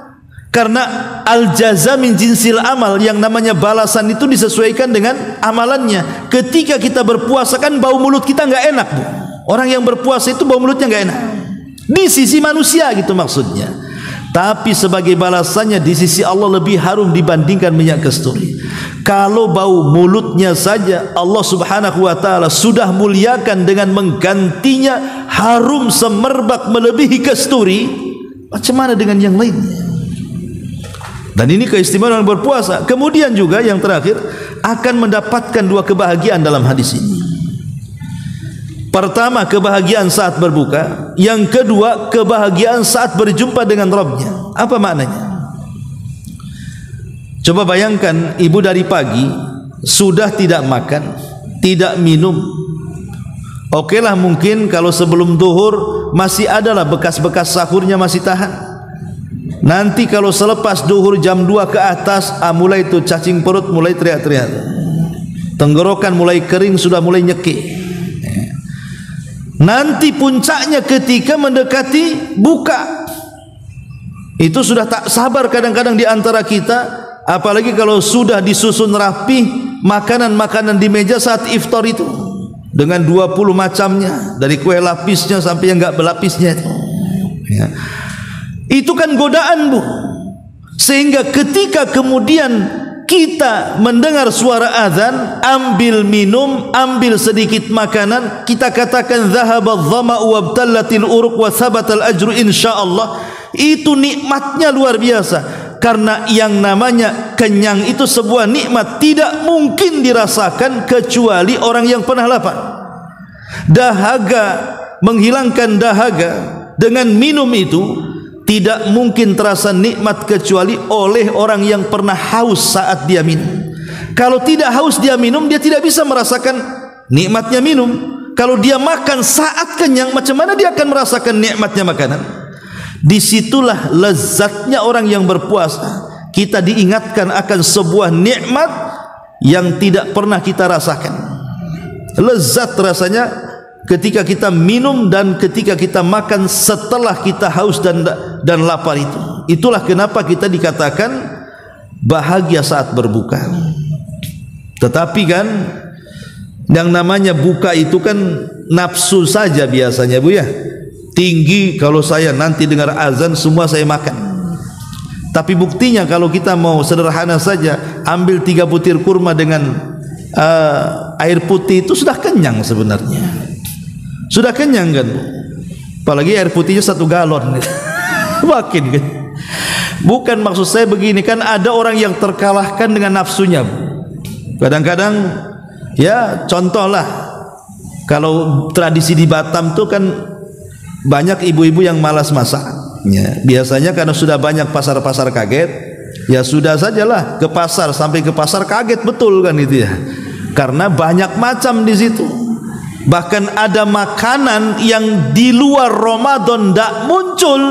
Karena al-jaza min jinsil amal, yang namanya balasan itu disesuaikan dengan amalannya. Ketika kita berpuasa kan bau mulut kita enggak enak Bu. Orang yang berpuasa itu bau mulutnya enggak enak. Di sisi manusia gitu maksudnya. Tapi sebagai balasannya di sisi Allah lebih harum dibandingkan minyak kasturi. Kalau bau mulutnya saja Allah Subhanahu wa taala sudah muliakan dengan menggantinya harum semerbak melebihi kasturi, macam mana dengan yang lainnya? Dan ini keistimewaan orang berpuasa. Kemudian juga yang terakhir akan mendapatkan dua kebahagiaan dalam hadis ini. Pertama, kebahagiaan saat berbuka. Yang kedua, kebahagiaan saat berjumpa dengan Rabbnya. Apa maknanya? Coba bayangkan ibu dari pagi sudah tidak makan, tidak minum. Oke lah, mungkin kalau sebelum zuhur masih adalah bekas-bekas sahurnya masih tahan. Nanti kalau selepas zuhur jam 2 ke atas, mulai itu cacing perut, mulai teriak-teriak. Tenggorokan mulai kering, sudah mulai nyekik. Nanti puncaknya ketika mendekati buka, itu sudah tak sabar kadang-kadang di antara kita, apalagi kalau sudah disusun rapi makanan-makanan di meja saat iftar itu dengan 20 macamnya, dari kue lapisnya sampai yang enggak belapisnya itu. Ya. Itu kan godaan Bu. Sehingga ketika kemudian kita mendengar suara azan, ambil minum, ambil sedikit makanan, kita katakan zahabadh dhama'u wabtallatil uruq wa thabatal ajru insyaallah. Itu nikmatnya luar biasa. Karena yang namanya kenyang itu sebuah nikmat tidak mungkin dirasakan kecuali orang yang pernah lapar. Dahaga, menghilangkan dahaga dengan minum itu tidak mungkin terasa nikmat kecuali oleh orang yang pernah haus saat dia minum. Kalau tidak haus dia minum, dia tidak bisa merasakan nikmatnya minum. Kalau dia makan saat kenyang, macam mana dia akan merasakan nikmatnya makanan? Disitulah lezatnya orang yang berpuasa. Kita diingatkan akan sebuah nikmat yang tidak pernah kita rasakan. Lezat rasanya ketika kita minum dan ketika kita makan setelah kita haus dan lapar itu. Itulah kenapa kita dikatakan bahagia saat berbuka. Tetapi kan yang namanya buka itu kan nafsu saja biasanya Bu ya. Tinggi, kalau saya nanti dengar azan semua saya makan. Tapi buktinya kalau kita mau sederhana saja, ambil 3 butir kurma dengan air putih itu sudah kenyang sebenarnya. Sudah kenyang kan? Apalagi air putihnya 1 galon. Makin kan? Bukan maksud saya begini, kan ada orang yang terkalahkan dengan nafsunya. Kadang-kadang ya contohlah, kalau tradisi di Batam tuh kan banyak ibu-ibu yang malas masak. Ya, biasanya karena sudah banyak pasar-pasar kaget, ya sudah sajalah ke pasar, sampai ke pasar kaget betul kan itu ya. Karena banyak macam di situ. Bahkan ada makanan yang di luar Ramadan tidak muncul.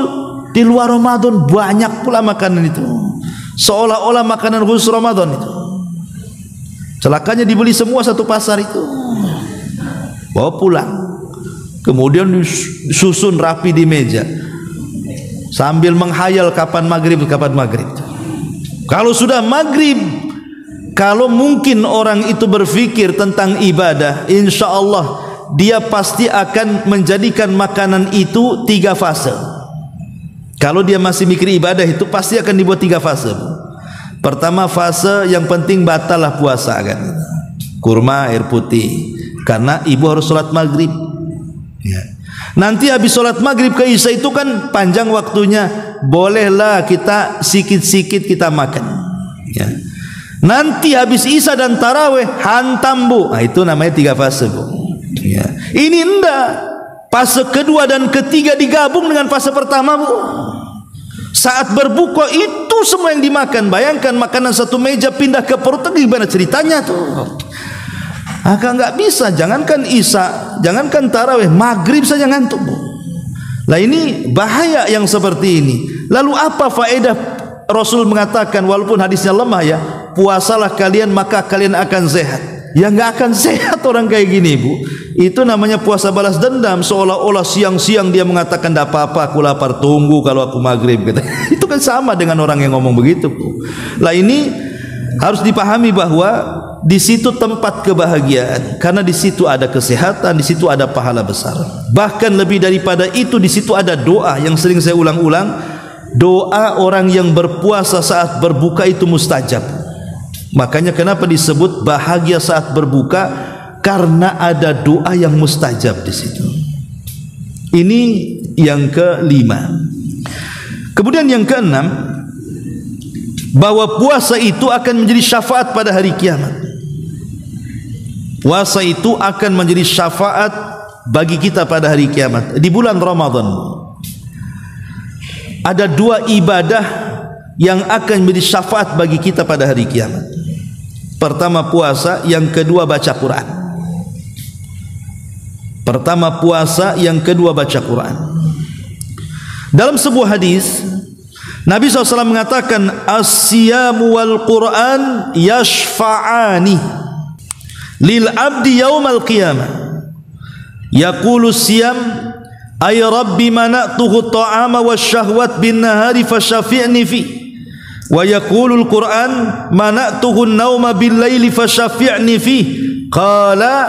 Di luar Ramadan banyak pula makanan itu. Seolah-olah makanan khusus Ramadan itu. Celakanya dibeli semua satu pasar itu. Bawa pulang. Kemudian disusun rapi di meja. Sambil menghayal kapan maghrib. Kalau sudah maghrib, kalau mungkin orang itu berfikir tentang ibadah, insya Allah dia pasti akan menjadikan makanan itu 3 fase. Kalau dia masih mikir ibadah itu pasti akan dibuat 3 fase. Pertama fase yang penting batallah puasa kan. Kurma, air putih. Karena ibu harus sholat maghrib. Ya. Nanti habis sholat maghrib ke isya itu kan panjang waktunya, bolehlah kita sikit-sikit kita makan. Ya. Nanti habis isya dan taraweh hantam Bu. Nah, itu namanya 3 fase Bu. Ya. Ini enggak. Fase kedua dan ketiga digabung dengan fase pertama Bu. Saat berbuka itu semua yang dimakan. Bayangkan makanan satu meja pindah ke perut, gimana ceritanya tuh? Maka enggak bisa, jangankan isya, jangankan tarawih, maghrib saja ngantuk, Bu. Lah ini bahaya yang seperti ini. Lalu apa faedah Rasul mengatakan, walaupun hadisnya lemah ya, puasalah kalian maka kalian akan sehat. Ya enggak akan sehat orang kayak gini, Bu. Itu namanya puasa balas dendam, seolah-olah siang-siang dia mengatakan enggak apa-apa, aku lapar, tunggu kalau aku maghrib gitu. Itu kan sama dengan orang yang ngomong begitu, Bu. Lah ini harus dipahami bahwa di situ tempat kebahagiaan, karena di situ ada kesehatan, di situ ada pahala besar. Bahkan lebih daripada itu, di situ ada doa yang sering saya ulang-ulang. Doa orang yang berpuasa saat berbuka itu mustajab. Makanya kenapa disebut bahagia saat berbuka? Karena ada doa yang mustajab di situ. Ini yang kelima. Kemudian yang keenam, bahwa puasa itu akan menjadi syafaat pada hari kiamat. Puasa itu akan menjadi syafaat bagi kita pada hari kiamat. Di bulan Ramadan ada dua ibadah yang akan menjadi syafaat bagi kita pada hari kiamat. Pertama puasa, yang kedua baca Quran. Pertama puasa, yang kedua baca Quran. Dalam sebuah hadis Nabi SAW mengatakan, as-siyamu wal Quran yashfa'ani lil abdi yaumal qiyamah. Yaqulu siyam ay rabbi mana'tuhu ta'ama wasyahwat bin nahari fasyafi'ni fi. Wa yaqulu al-Quran mana'tuhu an-nauma bil laili fasyafi'ni fi. Qala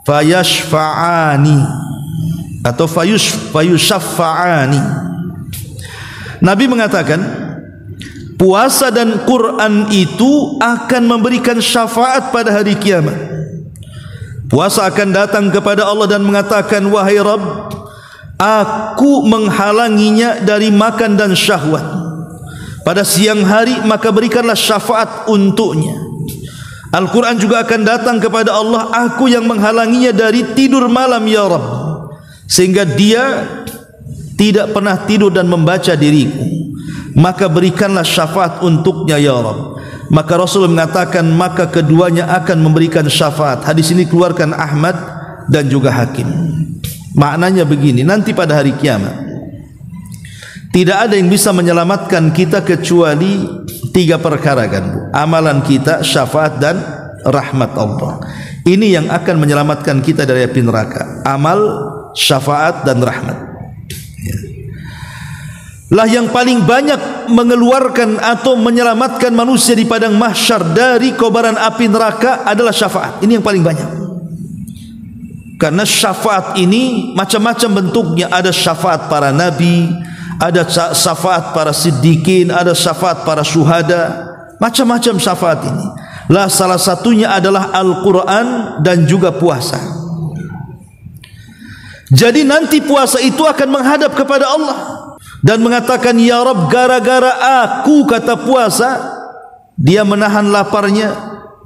fayashfa'ani atau fayushaffa'ani. Nabi mengatakan puasa dan Quran itu akan memberikan syafaat pada hari kiamat. Puasa akan datang kepada Allah dan mengatakan, wahai Rabb, aku menghalanginya dari makan dan syahwat pada siang hari, maka berikanlah syafaat untuknya. Al-Quran juga akan datang kepada Allah, aku yang menghalanginya dari tidur malam ya Rabb, sehingga dia tidak pernah tidur dan membaca diriku, maka berikanlah syafaat untuknya ya Rabb. Maka Rasul mengatakan, maka keduanya akan memberikan syafaat. Hadis ini keluarkan Ahmad dan juga Hakim. Maknanya begini, nanti pada hari kiamat tidak ada yang bisa menyelamatkan kita kecuali tiga perkara kan, Bu? Amalan kita, syafaat dan rahmat Allah. Ini yang akan menyelamatkan kita dari api neraka. Amal, syafaat dan rahmat. Lah yang paling banyak mengeluarkan atau menyelamatkan manusia di padang mahsyar dari kobaran api neraka adalah syafaat. Ini yang paling banyak. Karena syafaat ini macam-macam bentuknya. Ada syafaat para nabi, ada syafaat para siddiqin, ada syafaat para syuhada, macam-macam syafaat ini. Lah salah satunya adalah Al-Quran dan juga puasa. Jadi nanti puasa itu akan menghadap kepada Allah dan mengatakan, ya Rabb, gara-gara aku, kata puasa, dia menahan laparnya,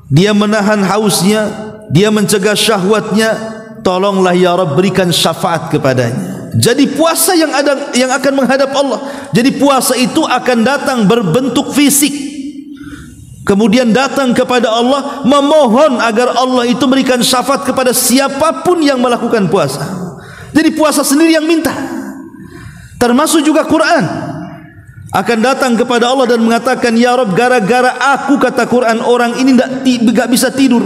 dia menahan hausnya, dia mencegah syahwatnya, tolonglah ya Rabb, berikan syafaat kepadanya. Jadi puasa yang akan menghadap Allah. Jadi puasa itu akan datang berbentuk fisik, kemudian datang kepada Allah, memohon agar Allah itu berikan syafaat kepada siapapun yang melakukan puasa. Jadi puasa sendiri yang minta. Termasuk juga Quran akan datang kepada Allah dan mengatakan, ya Rabb, gara-gara aku, kata Quran, orang ini tidak bisa tidur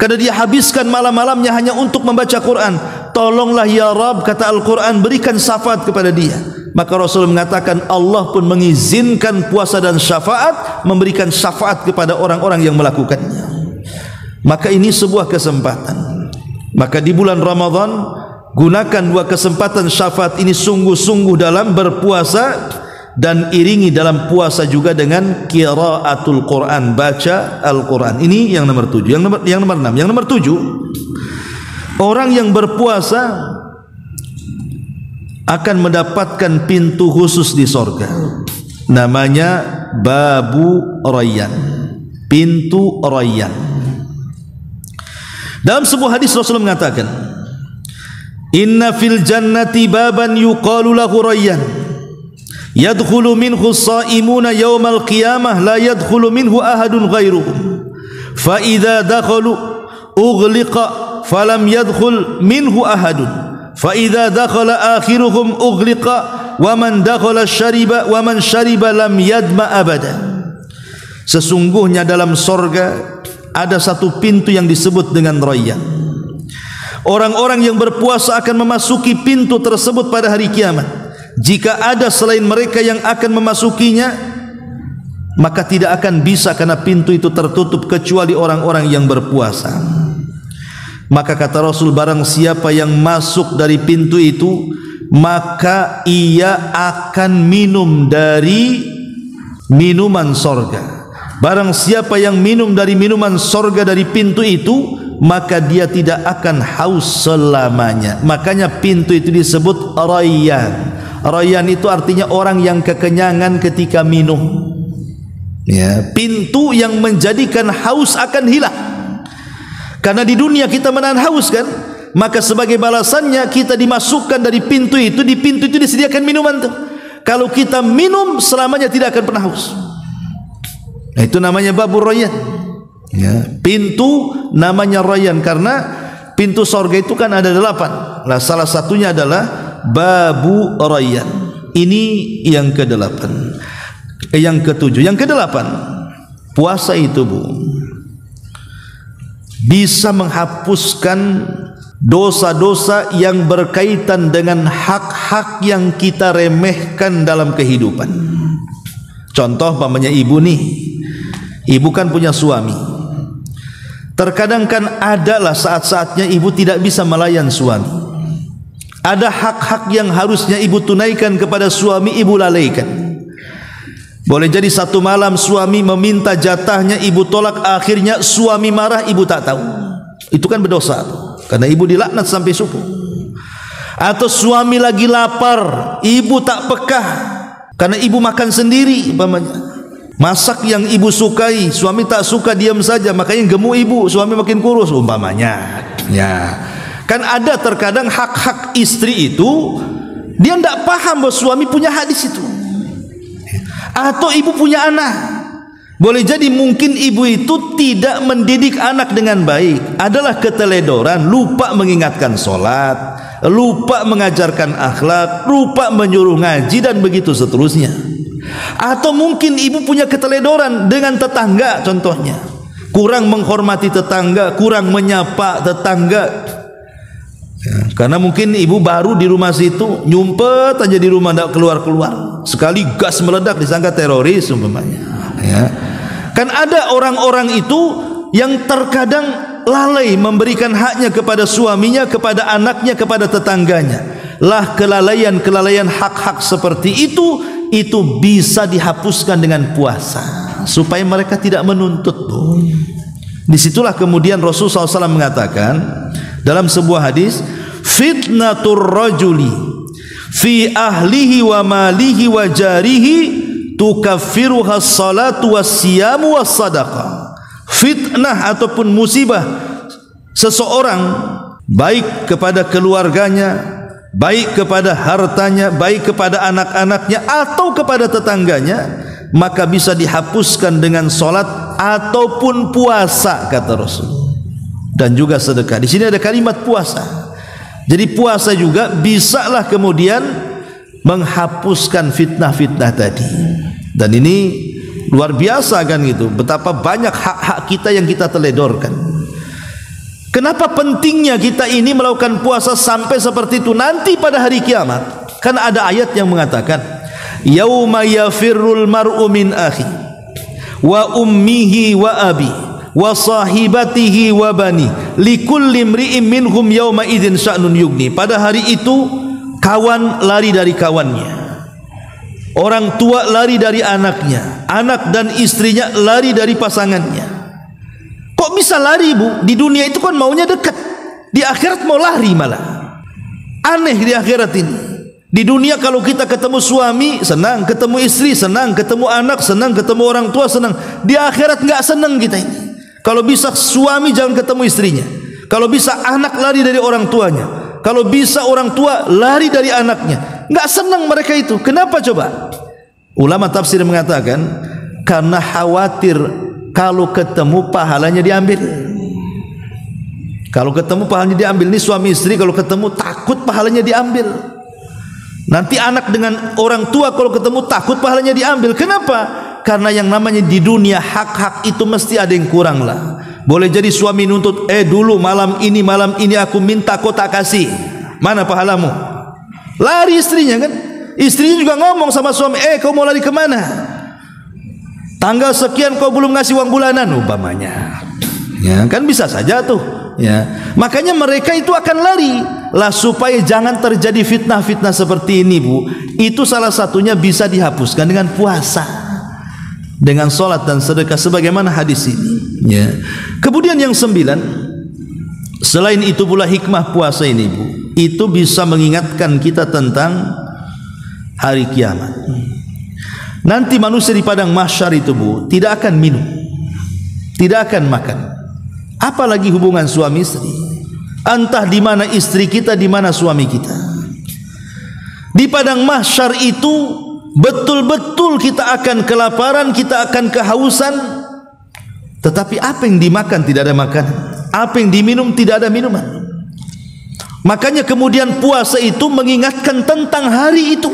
karena dia habiskan malam-malamnya hanya untuk membaca Quran. Tolonglah ya Rabb, kata Al-Quran, berikan syafaat kepada dia. Maka Rasul mengatakan, Allah pun mengizinkan puasa dan syafaat, memberikan syafaat kepada orang-orang yang melakukannya. Maka ini sebuah kesempatan. Maka di bulan Ramadan gunakan dua kesempatan syafaat ini sungguh-sungguh dalam berpuasa, dan iringi dalam puasa juga dengan qiraatul Quran, baca Al-Quran. Ini yang nomor 7. Yang nomor 6. Yang nomor 7, orang yang berpuasa akan mendapatkan pintu khusus di sorga, namanya Babu Rayyan, pintu Rayyan. Dalam sebuah hadis Rasul mengatakan, inna fil jannati baban yuqalu lahu Rayyan, yadkhulu minhu as-saimuna yawmal qiyamah la yadkhulu minhu ahadun ghairuhum, fa idza dakhalu ughliqa falam yadkhul minhu ahadun fa idza dakhala akhiruhum ughliqa wa man dakhala syariba wa man syariba lam yadma abada. Sesungguhnya dalam sorga ada satu pintu yang disebut dengan Rayyan. Orang-orang yang berpuasa akan memasuki pintu tersebut pada hari kiamat. Jika ada selain mereka yang akan memasukinya, maka tidak akan bisa karena pintu itu tertutup kecuali orang-orang yang berpuasa. Maka kata Rasul, barang siapa yang masuk dari pintu itu, maka ia akan minum dari minuman sorga. Barang siapa yang minum dari minuman sorga dari pintu itu, maka dia tidak akan haus selamanya. Makanya pintu itu disebut Rayyan. Rayyan itu artinya orang yang kekenyangan ketika minum. Ya, pintu yang menjadikan haus akan hilang. Karena di dunia kita menahan haus kan, maka sebagai balasannya kita dimasukkan dari pintu itu. Di pintu itu disediakan minuman tuh. Kalau kita minum selamanya tidak akan pernah haus. Nah, itu namanya babur Rayyan. Ya, pintu namanya Rayyan karena pintu sorga itu kan ada 8. Nah, salah satunya adalah babu Rayyan. Ini yang ke-8. Yang ke-7. Yang ke-8, puasa itu Bu bisa menghapuskan dosa-dosa yang berkaitan dengan hak-hak yang kita remehkan dalam kehidupan. Contoh pamannya ibu nih, ibu kan punya suami. Terkadang kan adalah saat-saatnya ibu tidak bisa melayan suami. Ada hak-hak yang harusnya ibu tunaikan kepada suami, ibu lalaikan. Boleh jadi satu malam suami meminta jatahnya, ibu tolak, akhirnya suami marah, ibu tak tahu. Itu kan berdosa, karena ibu dilaknat sampai subuh. Atau suami lagi lapar, ibu tak peka, karena ibu makan sendiri umpamanya. Masak yang ibu sukai, suami tak suka, diam saja, makanya gemuk ibu, suami makin kurus umpamanya. Ya, kan ada terkadang hak-hak istri itu dia tidak paham bahwa suami punya hak di situ. Atau ibu punya anak, boleh jadi mungkin ibu itu tidak mendidik anak dengan baik, adalah keteledoran, lupa mengingatkan sholat, lupa mengajarkan akhlak, lupa menyuruh ngaji dan begitu seterusnya. Atau mungkin ibu punya keteledoran dengan tetangga, contohnya kurang menghormati tetangga, kurang menyapa tetangga. Ya, karena mungkin ibu baru di rumah situ, nyumpet aja di rumah, tidak keluar-keluar. Sekali gas meledak disangka teroris umpamanya. Ya, kan ada orang-orang itu yang terkadang lalai memberikan haknya kepada suaminya, kepada anaknya, kepada tetangganya. Lah kelalaian hak-hak seperti itu bisa dihapuskan dengan puasa, supaya mereka tidak menuntut. Disitulah kemudian Rasulullah SAW mengatakan dalam sebuah hadis, fitnatur rajuli fi ahlihi wa malihi wa jarihi tukaffiruha salatu wassiyamu wassadaqah. Fitnah ataupun musibah seseorang, baik kepada keluarganya, baik kepada hartanya, baik kepada anak-anaknya atau kepada tetangganya, maka bisa dihapuskan dengan salat ataupun puasa, kata Rasul. Dan juga sedekah. Di sini ada kalimat puasa. Jadi puasa juga bisalah kemudian menghapuskan fitnah-fitnah tadi. Dan ini luar biasa kan gitu. Betapa banyak hak-hak kita yang kita teledorkan. Kenapa pentingnya kita ini melakukan puasa sampai seperti itu nanti pada hari kiamat? Karena ada ayat yang mengatakan, yauma yafirrul mar'u min akhi wa ummihi wa abi wa sahibatihi wa bani likulli imri'in minhum yauma idzin sya'nun yugni. Pada hari itu kawan lari dari kawannya, orang tua lari dari anaknya, anak dan istrinya lari dari pasangannya. Kok bisa lari, Bu? Di dunia itu kan maunya dekat, di akhirat mau lari malah. Aneh di akhirat ini. Di dunia kalau kita ketemu suami senang, ketemu istri senang, ketemu anak senang, ketemu orang tua senang. Di akhirat enggak senang kita ini. Kalau bisa suami jangan ketemu istrinya, kalau bisa anak lari dari orang tuanya, kalau bisa orang tua lari dari anaknya. Enggak senang mereka itu. Kenapa coba? Ulama tafsir mengatakan karena khawatir kalau ketemu pahalanya diambil. Kalau ketemu pahalanya diambil. Ini suami istri kalau ketemu takut pahalanya diambil. Nanti anak dengan orang tua kalau ketemu takut pahalanya diambil. Kenapa? Karena yang namanya di dunia hak-hak itu mesti ada yang kurang lah. Boleh jadi suami nuntut, dulu malam ini aku minta kau tak kasih. Mana pahalamu? Lari istrinya kan. Istrinya juga ngomong sama suami, kau mau lari kemana? Tanggal sekian kau belum ngasih uang bulanan umpamanya. Ya, kan bisa saja tuh. Ya, makanya mereka itu akan lari lah supaya jangan terjadi fitnah-fitnah seperti ini, Bu. Itu salah satunya bisa dihapuskan dengan puasa, dengan solat dan sedekah sebagaimana hadis ini. Ya. Kemudian yang 9, selain itu pula hikmah puasa ini, Bu, itu bisa mengingatkan kita tentang hari kiamat. Nanti manusia di padang mahsyar itu, Bu, tidak akan minum, tidak akan makan. Apalagi hubungan suami istri. Entah di mana istri kita, di mana suami kita. Di padang mahsyar itu betul-betul kita akan kelaparan, kita akan kehausan. Tetapi apa yang dimakan tidak ada makanan, apa yang diminum tidak ada minuman. Makanya kemudian puasa itu mengingatkan tentang hari itu,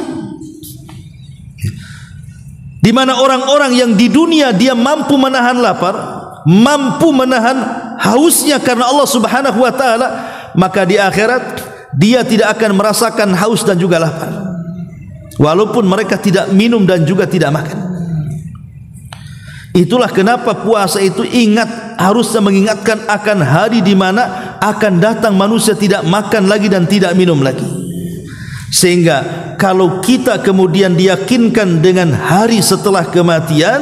di mana orang-orang yang di dunia dia mampu menahan lapar, mampu menahan hausnya karena Allah Subhanahu wa taala, maka di akhirat dia tidak akan merasakan haus dan juga lapar, walaupun mereka tidak minum dan juga tidak makan. Itulah kenapa puasa itu harusnya mengingatkan akan hari di mana akan datang manusia tidak makan lagi dan tidak minum lagi. Sehingga kalau kita kemudian diyakinkan dengan hari setelah kematian,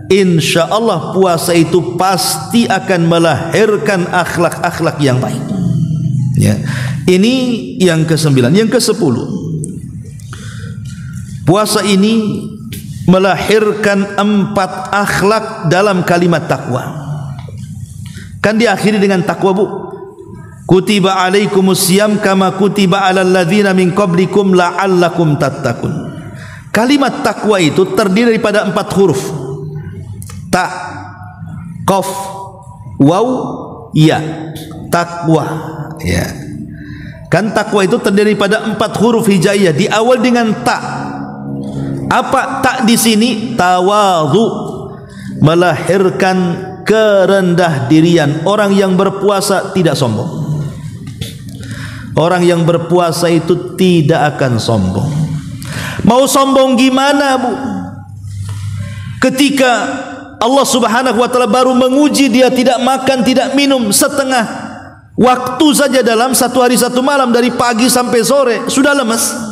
insya Allah puasa itu pasti akan melahirkan akhlak-akhlak yang baik. Ya. Ini yang ke-9. Yang ke-10, puasa ini melahirkan 4 akhlak dalam kalimat takwa. Kan diakhiri dengan takwa, Bu. Kutiba alaikumusiyam kama kutiba alal ladzina min qablikum la'allakum tattaqun. Kalimat takwa itu terdiri daripada 4 huruf. Ta, qaf, waw, ya. Takwa, ya. Kan takwa itu terdiri daripada 4 huruf hijaiyah, diawal dengan ta. Apa tak di sini? Tawadhu, melahirkan kerendah dirian. Orang yang berpuasa tidak sombong. Orang yang berpuasa itu tidak akan sombong. Mau sombong gimana, Bu? Ketika Allah Subhanahu wa taala baru menguji dia tidak makan, tidak minum setengah waktu saja dalam 1 hari 1 malam, dari pagi sampai sore sudah lemas.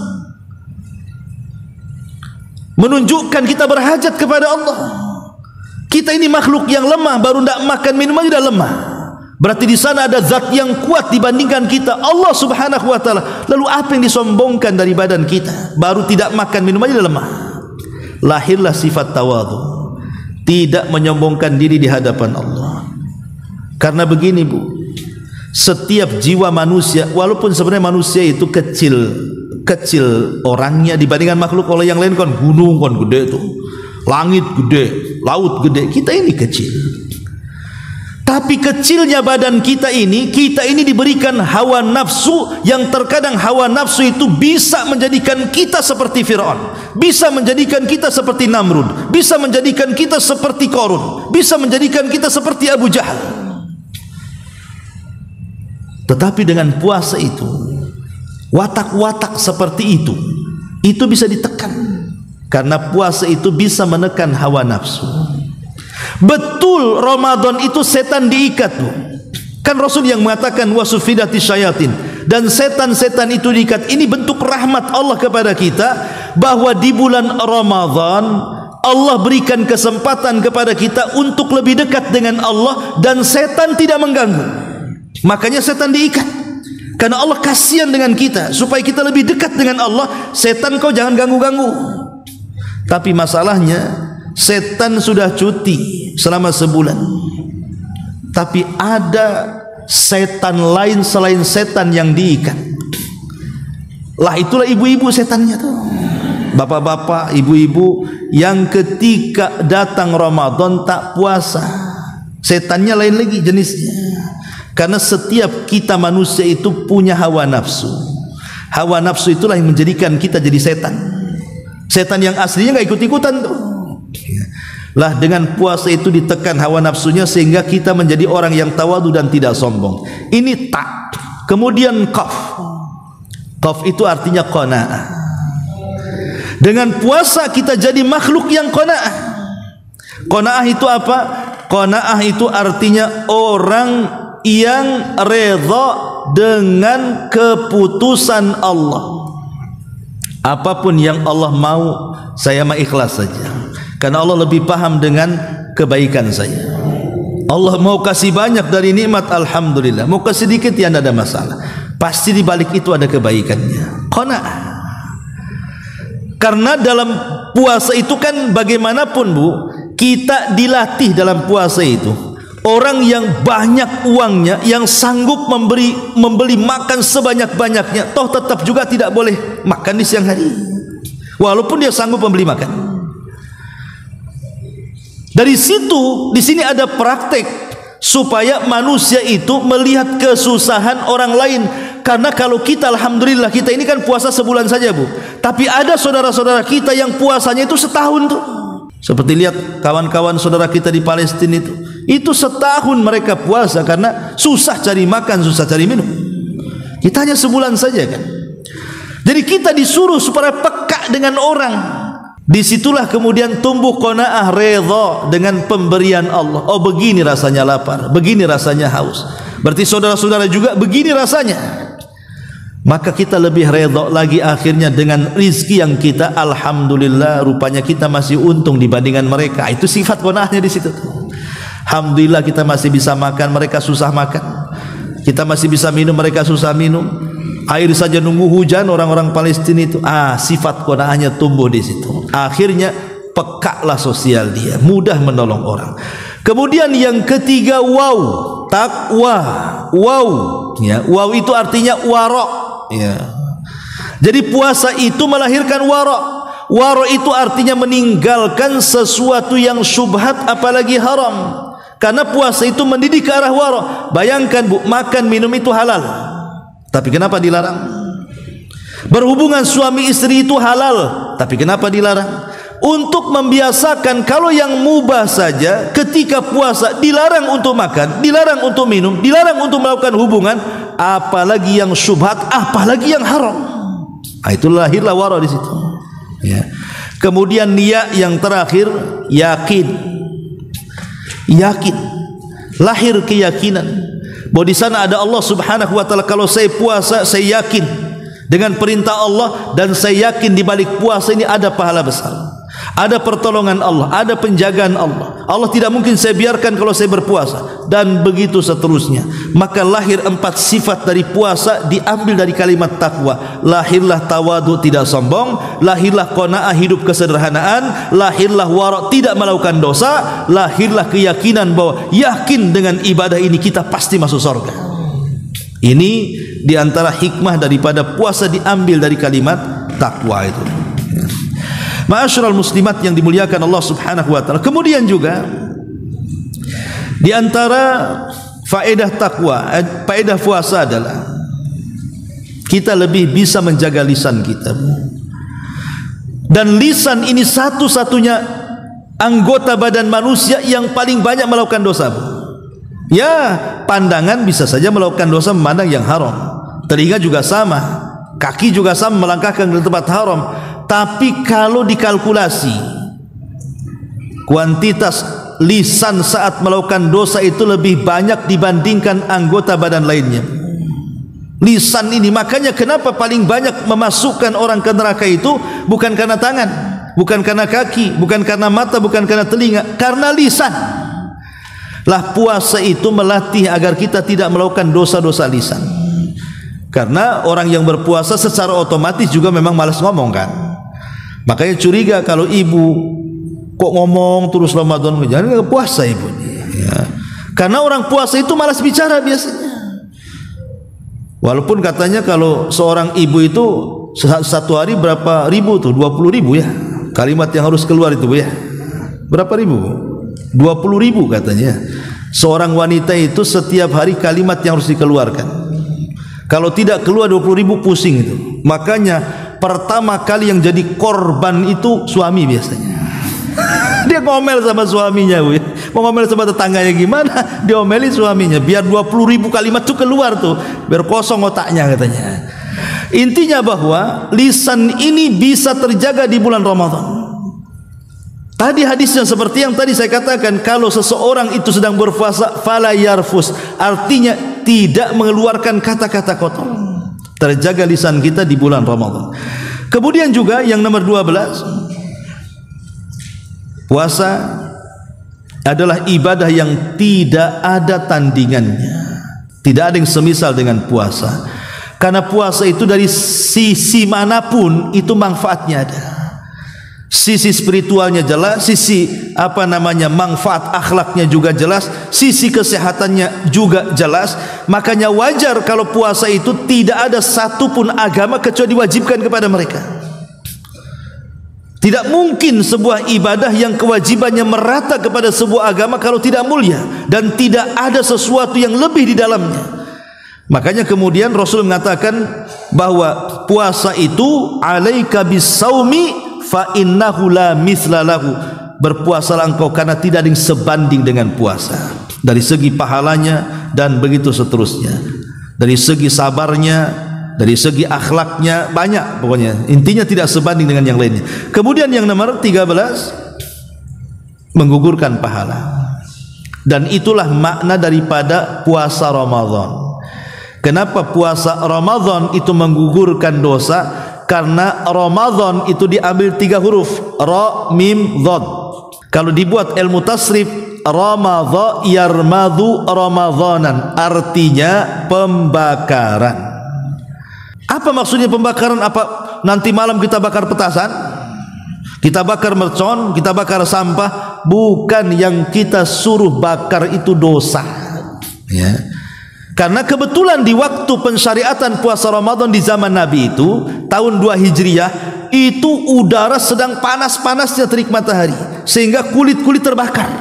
Menunjukkan kita berhajat kepada Allah. Kita ini makhluk yang lemah, baru tidak makan minum aja sudah lemah. Berarti di sana ada zat yang kuat dibandingkan kita, Allah Subhanahu wa taala. Lalu apa yang disombongkan dari badan kita? Baru tidak makan minum aja sudah lemah. Lahirlah sifat tawadhu, tidak menyombongkan diri di hadapan Allah. Karena begini, Bu, setiap jiwa manusia, walaupun sebenarnya manusia itu kecil orangnya dibandingkan makhluk. Oleh yang lain kan gunung kan gede tuh, langit gede, laut gede, kita ini kecil. Tapi kecilnya badan kita ini diberikan hawa nafsu, yang terkadang hawa nafsu itu bisa menjadikan kita seperti Fir'aun, bisa menjadikan kita seperti Namrud, bisa menjadikan kita seperti Qarun, bisa menjadikan kita seperti Abu Jahal. Tetapi dengan puasa itu, watak-watak seperti itu bisa ditekan, karena puasa itu bisa menekan hawa nafsu. Betul, Ramadan itu setan diikat, Bu. Kan Rasul yang mengatakan wasufidati syayatin, dan setan-setan itu diikat. Ini bentuk rahmat Allah kepada kita, bahwa di bulan Ramadan Allah berikan kesempatan kepada kita untuk lebih dekat dengan Allah, dan setan tidak mengganggu. Makanya setan diikat, karena Allah kasihan dengan kita, supaya kita lebih dekat dengan Allah. Setan kau jangan ganggu-ganggu. Tapi masalahnya setan sudah cuti selama sebulan, tapi ada setan lain selain setan yang diikat. Lah itulah ibu-ibu setannya tuh, bapak-bapak, ibu-ibu yang ketika datang Ramadan tak puasa. Setannya lain lagi jenisnya. Karena setiap kita manusia itu punya hawa nafsu. Hawa nafsu itulah yang menjadikan kita jadi setan. Setan yang aslinya nggak ikut-ikutan tuh. Lah dengan puasa itu ditekan hawa nafsunya sehingga kita menjadi orang yang tawadu dan tidak sombong. Ini tak. Kemudian qaf. Qaf itu artinya qanaah. Dengan puasa kita jadi makhluk yang qanaah. Qanaah itu apa? Qanaah itu artinya orang yang redha dengan keputusan Allah. Apapun yang Allah mau, saya mah ikhlas saja. Karena Allah lebih paham dengan kebaikan saya. Allah mau kasih banyak dari nikmat, alhamdulillah. Mau kasih sedikit, ya tidak ada masalah. Pasti di balik itu ada kebaikannya. Qanaah. Karena dalam puasa itu kan bagaimanapun Bu, kita dilatih dalam puasa itu. Orang yang banyak uangnya, yang sanggup membeli makan sebanyak-banyaknya, toh tetap juga tidak boleh makan di siang hari, walaupun dia sanggup membeli makan. Dari situ, di sini ada praktek supaya manusia itu melihat kesusahan orang lain. Karena kalau kita, alhamdulillah, kita ini kan puasa sebulan saja Bu, tapi ada saudara-saudara kita yang puasanya itu setahun tuh. Seperti lihat kawan-kawan saudara kita di Palestina itu setahun mereka puasa karena susah cari makan, susah cari minum. Kita hanya sebulan saja kan. Jadi kita disuruh supaya peka dengan orang. Disitulah kemudian tumbuh qanaah, redha dengan pemberian Allah. Oh, begini rasanya lapar, begini rasanya haus. Berarti saudara-saudara juga begini rasanya. Maka kita lebih redha lagi akhirnya dengan rizki yang kita, alhamdulillah, rupanya kita masih untung dibandingkan mereka. Itu sifat qanaahnya di situ. Alhamdulillah kita masih bisa makan, mereka susah makan. Kita masih bisa minum, mereka susah minum. Air saja nunggu hujan orang-orang Palestina itu. Sifat qanaahnya tumbuh di situ. Akhirnya pekalah sosial dia, mudah menolong orang. Kemudian yang ketiga, waw, takwa. Waw, ya, waw itu artinya wara'. Ya. Jadi puasa itu melahirkan wara'. Wara' itu artinya meninggalkan sesuatu yang syubhat apalagi haram. Karena puasa itu mendidik ke arah wara'. Bayangkan Bu, makan minum itu halal, tapi kenapa dilarang? Berhubungan suami istri itu halal, tapi kenapa dilarang? Untuk membiasakan kalau yang mubah saja ketika puasa dilarang untuk makan, dilarang untuk minum, dilarang untuk melakukan hubungan, apalagi yang syubhat, apalagi yang haram. Itulah lahirlah wara' di situ. Ya. Kemudian niat yang terakhir, yakin. Yakin. Lahir keyakinan bahwa di sana ada Allah Subhanahu wa taala. Kalau saya puasa, saya yakin dengan perintah Allah, dan saya yakin di balik puasa ini ada pahala besar. Ada pertolongan Allah, ada penjagaan Allah. Allah tidak mungkin saya biarkan kalau saya berpuasa, dan begitu seterusnya. Maka lahir 4 sifat dari puasa diambil dari kalimat takwa. Lahirlah tawadu, tidak sombong. Lahirlah qanaah, hidup kesederhanaan. Lahirlah wara', tidak melakukan dosa. Lahirlah keyakinan bahwa yakin dengan ibadah ini kita pasti masuk surga. Ini diantara hikmah daripada puasa diambil dari kalimat takwa itu. Ma'asyiral muslimat yang dimuliakan Allah Subhanahu wa taala. Kemudian juga di antara faedah takwa, faedah puasa adalah kita lebih bisa menjaga lisan kita. Dan lisan ini satu-satunya anggota badan manusia yang paling banyak melakukan dosa. Ya, pandangan bisa saja melakukan dosa, memandang yang haram. Telinga juga sama, kaki juga sama, melangkahkan ke tempat haram. Tapi kalau dikalkulasi kuantitas lisan saat melakukan dosa itu lebih banyak dibandingkan anggota badan lainnya. Lisan ini, makanya kenapa paling banyak memasukkan orang ke neraka itu bukan karena tangan, bukan karena kaki, bukan karena mata, bukan karena telinga, karena lisan. Lah puasa itu melatih agar kita tidak melakukan dosa-dosa lisan. Karena orang yang berpuasa secara otomatis juga memang malas ngomong kan. Makanya curiga kalau ibu kok ngomong terus Ramadan, jangan nggak puasa ibu. Ya. Karena orang puasa itu malas bicara biasanya. Walaupun katanya kalau seorang ibu itu satu hari berapa ribu tuh? 20.000 ya. Kalimat yang harus keluar itu Bu ya. Berapa ribu? 20.000 katanya. Seorang wanita itu setiap hari kalimat yang harus dikeluarkan. Kalau tidak keluar 20.000 pusing itu. Makanya pertama kali yang jadi korban itu suami biasanya. Dia ngomel sama suaminya, mau ngomel sama tetangganya gimana, diomeli suaminya biar 20.000 kalimat itu keluar tuh, biar kosong otaknya katanya. Intinya bahwa lisan ini bisa terjaga di bulan Ramadan. Tadi hadisnya seperti yang tadi saya katakan, kalau seseorang itu sedang berpuasa fala yarfus, artinya tidak mengeluarkan kata-kata kotor. Terjaga lisan kita di bulan Ramadan. Kemudian juga yang nomor 12, puasa adalah ibadah yang tidak ada tandingannya. Tidak ada yang semisal dengan puasa. Karena puasa itu dari sisi manapun itu manfaatnya ada. Sisi spiritualnya jelas, sisi manfaat akhlaknya juga jelas, sisi kesehatannya juga jelas. Makanya wajar kalau puasa itu tidak ada satupun agama kecuali diwajibkan kepada mereka. Tidak mungkin sebuah ibadah yang kewajibannya merata kepada sebuah agama kalau tidak mulia dan tidak ada sesuatu yang lebih di dalamnya. Makanya kemudian Rasul mengatakan bahwa puasa itu alaika bisaumi fa innahu la mithla lahu. Berpuasalah engkau karena tidak ada yang sebanding dengan puasa. Dari segi pahalanya dan begitu seterusnya. Dari segi sabarnya, dari segi akhlaknya, banyak pokoknya. Intinya tidak sebanding dengan yang lainnya. Kemudian yang nomor 13, menggugurkan pahala. Dan itulah makna daripada puasa Ramadan. Kenapa puasa Ramadan itu menggugurkan dosa? Karena Ramadan itu diambil 3 huruf, ra mim dhad. Kalau dibuat ilmu tasrif, Ramadha yarmadu Ramadhanan, artinya pembakaran. Apa maksudnya pembakaran? Apa nanti malam kita bakar petasan? Kita bakar mercon, kita bakar sampah? Bukan, yang kita suruh bakar itu dosa. Ya. Karena kebetulan di waktu pensyariatan puasa Ramadan di zaman Nabi itu tahun 2 Hijriah, itu udara sedang panas-panasnya terik matahari sehingga kulit-kulit terbakar.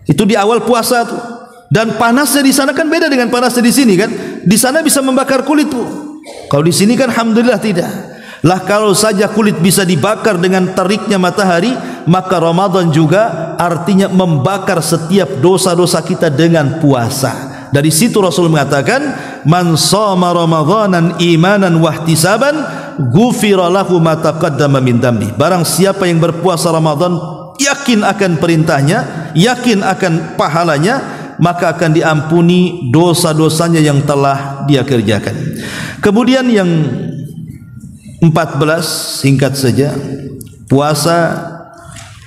Itu di awal puasa tuh. Dan panasnya di sana kan beda dengan panasnya di sini kan. Di sana bisa membakar kulit tuh. Kalau di sini kan alhamdulillah tidak. Lah kalau saja kulit bisa dibakar dengan teriknya matahari, maka Ramadan juga artinya membakar setiap dosa-dosa kita dengan puasa. Dari situ Rasul mengatakan, man shoma ramadhanan imanan wahtisaban ghufira lahu ma taqaddama min dambi. Barang siapa yang berpuasa Ramadan yakin akan perintahnya, yakin akan pahalanya, maka akan diampuni dosa-dosanya yang telah dia kerjakan. Kemudian yang 14, singkat saja, puasa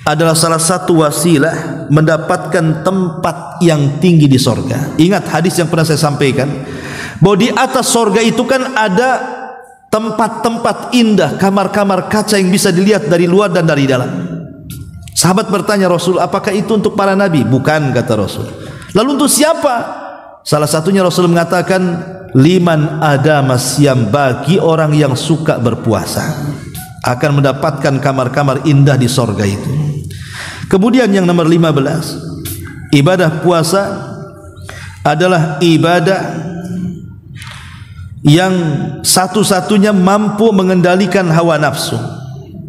adalah salah satu wasilah mendapatkan tempat yang tinggi di sorga. Ingat hadis yang pernah saya sampaikan, bahwa di atas sorga itu kan ada tempat-tempat indah, kamar-kamar kaca yang bisa dilihat dari luar dan dari dalam. Sahabat bertanya, Rasul, apakah itu untuk para nabi? Bukan, kata Rasul. Lalu untuk siapa? Salah satunya Rasul mengatakan, liman adama siyam, bagi orang yang suka berpuasa akan mendapatkan kamar-kamar indah di sorga itu. Kemudian yang nomor 15, ibadah puasa adalah ibadah yang satu-satunya mampu mengendalikan hawa nafsu.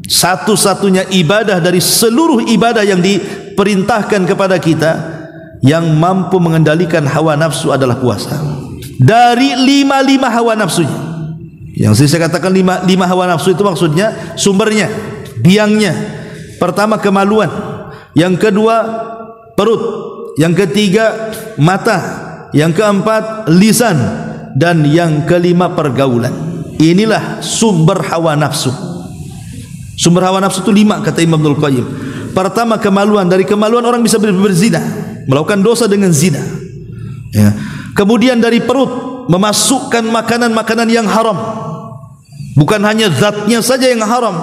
Satu-satunya ibadah dari seluruh ibadah yang diperintahkan kepada kita yang mampu mengendalikan hawa nafsu adalah puasa. Dari 5 hawa nafsunya. Yang saya katakan 5 hawa nafsu itu maksudnya sumbernya, biangnya. Pertama kemaluan, yang kedua perut, yang ketiga mata, yang keempat lisan, dan yang kelima pergaulan. Inilah sumber hawa nafsu. Sumber hawa nafsu itu 5 kata Imam Ibnul Qayyim. Pertama kemaluan, dari kemaluan orang bisa berzina, melakukan dosa dengan zina. Ya. Kemudian dari perut, memasukkan makanan-makanan yang haram. Bukan hanya zatnya saja yang haram,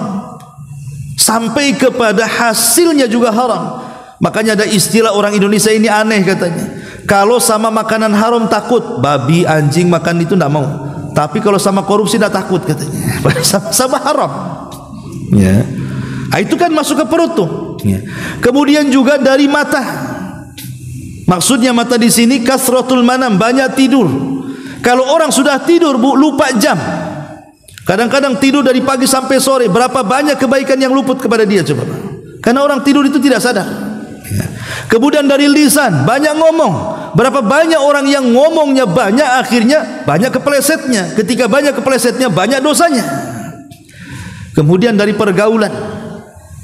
sampai kepada hasilnya juga haram. Makanya ada istilah orang Indonesia ini aneh katanya. Kalau sama makanan haram takut, babi, anjing makan itu tidak mau. Tapi kalau sama korupsi tidak takut katanya. Sama haram. Ya. Itu kan masuk ke perut tuh. Ya. Kemudian juga dari mata. Maksudnya mata di sini kasratul manam, banyak tidur. Kalau orang sudah tidur, Bu, lupa jam. Kadang-kadang tidur dari pagi sampai sore, berapa banyak kebaikan yang luput kepada dia, coba. Karena orang tidur itu tidak sadar. Kemudian dari lisan, banyak ngomong. Berapa banyak orang yang ngomongnya banyak, akhirnya banyak keplesetnya. Ketika banyak keplesetnya, banyak dosanya. Kemudian dari pergaulan,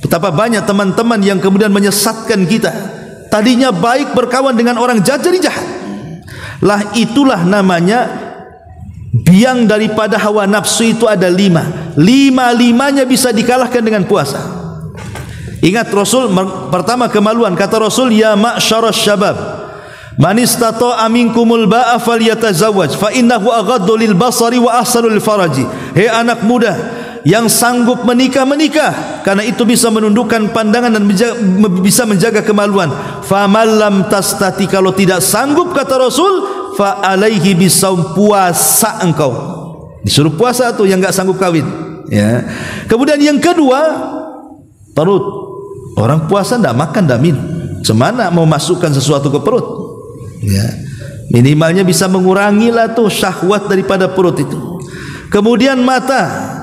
betapa banyak teman-teman yang kemudian menyesatkan kita. Tadinya baik berkawan dengan orang jahat, jadi jahat. Lah itulah namanya biang daripada hawa nafsu itu ada 5. 5-5-nya bisa dikalahkan dengan puasa. Ingat Rasul pertama kemaluan, kata Rasul, ya ma'syarasy syabab, man istata'a minkumul ba'a falyatazawwaj fa innahu aghaddu lil basari wa ahsanu lil faraji. Hei anak muda yang sanggup menikah, menikah, karena itu bisa menundukkan pandangan dan bisa menjaga kemaluan. Faman lam tastati, kalau tidak sanggup, kata Rasul, fa alaihi bisaum, puasa engkau. Disuruh puasa tuh yang enggak sanggup kawin, ya. Kemudian yang kedua, perut. Orang puasa tidak makan, tidak minum. Semana mau masukkan sesuatu ke perut, ya. Minimalnya bisa mengurangilah tuh syahwat daripada perut itu. Kemudian mata.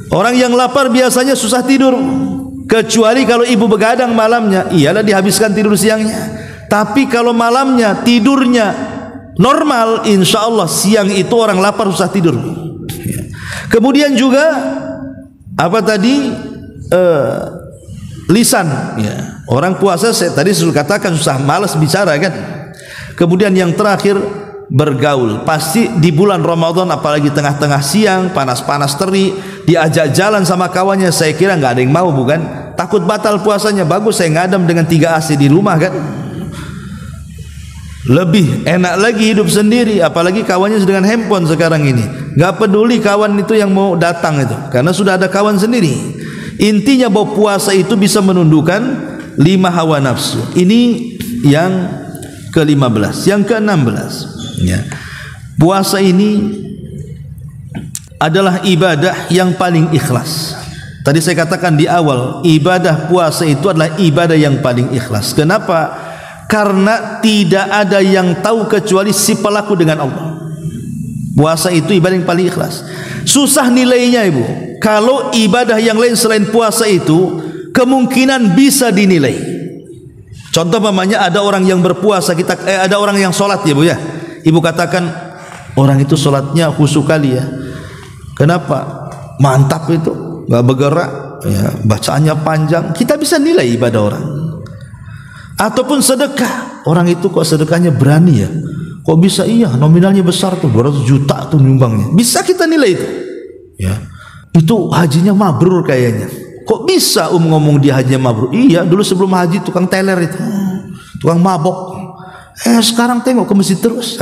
Orang yang lapar biasanya susah tidur, kecuali kalau ibu begadang malamnya, iyalah dihabiskan tidur siangnya. Tapi kalau malamnya tidurnya normal, insya Allah siang itu orang lapar susah tidur. Kemudian juga apa tadi, lisan, ya. Orang puasa saya tadi sudah katakan susah, malas bicara kan. Kemudian yang terakhir, bergaul. Pasti di bulan Ramadan, apalagi tengah-tengah siang, panas-panas terik, diajak jalan sama kawannya, saya kira nggak ada yang mau, bukan? Takut batal puasanya. Bagus saya ngadam dengan 3 AC di rumah kan. Lebih enak lagi hidup sendiri, apalagi kawannya dengan handphone sekarang ini. Nggak peduli kawan itu yang mau datang itu, karena sudah ada kawan sendiri. Intinya bahwa puasa itu bisa menundukkan 5 hawa nafsu. Ini yang ke-15. Yang ke-16, ya. Puasa ini adalah ibadah yang paling ikhlas. Tadi saya katakan di awal, ibadah puasa itu adalah ibadah yang paling ikhlas. Kenapa? Karena tidak ada yang tahu kecuali si pelaku dengan Allah. Puasa itu ibadah yang paling ikhlas. Susah nilainya, Ibu. Kalau ibadah yang lain selain puasa itu kemungkinan bisa dinilai. Contoh namanya ada orang yang berpuasa, ada orang yang sholat, ya Bu, ya. Ibu katakan orang itu sholatnya khusyuk kali ya. Kenapa? Mantap itu, nggak bergerak, ya, bacaannya panjang. Kita bisa nilai ibadah orang. Ataupun sedekah, orang itu kok sedekahnya berani ya, kok bisa, iya nominalnya besar tuh, 200 juta tuh nyumbangnya, bisa kita nilai itu, ya. Itu hajinya mabrur kayaknya. Kok bisa ngomong dia hajinya mabrur? Iya, dulu sebelum haji tukang teler itu, tukang mabok. Sekarang tengok ke masjid terus.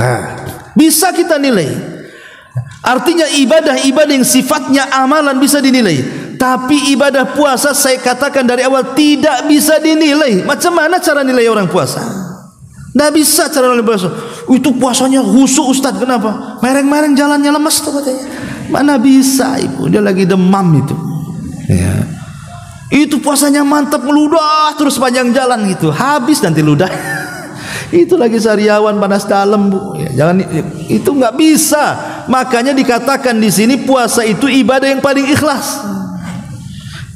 Bisa kita nilai. Artinya ibadah-ibadah yang sifatnya amalan bisa dinilai. Tapi ibadah puasa saya katakan dari awal tidak bisa dinilai. Macam mana cara nilai orang puasa? Tidak bisa cara nilai puasa. Itu puasanya khusyuk Ustaz, kenapa? Mereng-mereng jalannya lemas tuh katanya. Mana bisa, Ibu, dia lagi demam itu, ya. Itu puasanya mantap, meludah terus panjang jalan gitu, habis nanti ludah. Itu lagi sariawan panas dalam, Bu, ya, jangan, itu nggak bisa. Makanya dikatakan di sini puasa itu ibadah yang paling ikhlas.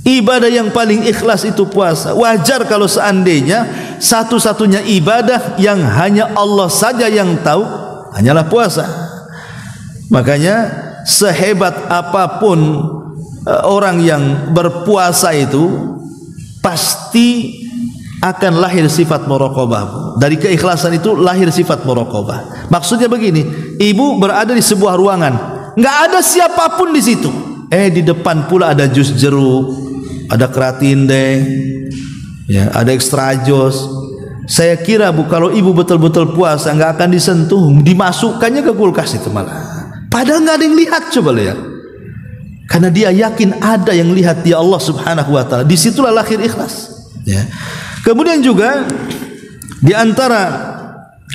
Ibadah yang paling ikhlas itu puasa. Wajar kalau seandainya satu-satunya ibadah yang hanya Allah saja yang tahu hanyalah puasa. Makanya sehebat apapun orang yang berpuasa itu pasti akan lahir sifat muraqabah. Dari keikhlasan itu lahir sifat muraqabah. Maksudnya begini, ibu berada di sebuah ruangan, nggak ada siapapun di situ. Di depan pula ada jus jeruk, ada keratinde, ya, ada extra jos. Saya kira, Bu, kalau ibu betul-betul puasa nggak akan disentuh, dimasukkannya ke kulkas itu malah. Padahal nggak ada yang lihat, coba lihat. Karena dia yakin ada yang lihat, dia Allah Subhanahu wa taala. Disitulah lahir ikhlas, ya. Kemudian juga di antara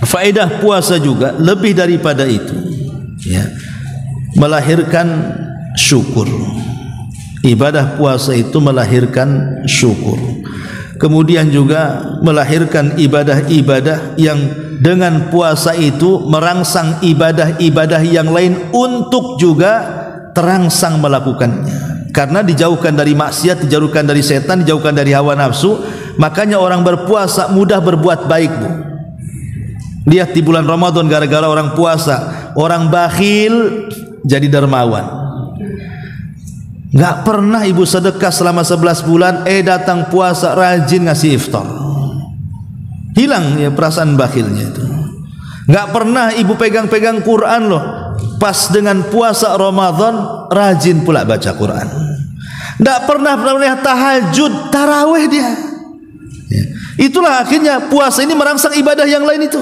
faedah puasa juga lebih daripada itu, ya, melahirkan syukur. Ibadah puasa itu melahirkan syukur. kemudian juga melahirkan ibadah-ibadah yang dengan puasa itu merangsang ibadah-ibadah yang lain untuk juga terangsang melakukannya, karena dijauhkan dari maksiat, dijauhkan dari setan, dijauhkan dari hawa nafsu. Makanya orang berpuasa mudah berbuat baik, Bu. Lihat di bulan Ramadan, gara-gara orang puasa, orang bakhil jadi dermawan. Enggak pernah ibu sedekah selama 11 bulan, datang puasa rajin ngasih iftar. Hilang ya perasaan bakhilnya itu. Enggak pernah ibu pegang-pegang Quran loh, pas dengan puasa Ramadan rajin pula baca Quran. Enggak pernah tahajud, tarawih dia. Ya. Itulah akhirnya puasa ini merangsang ibadah yang lain itu.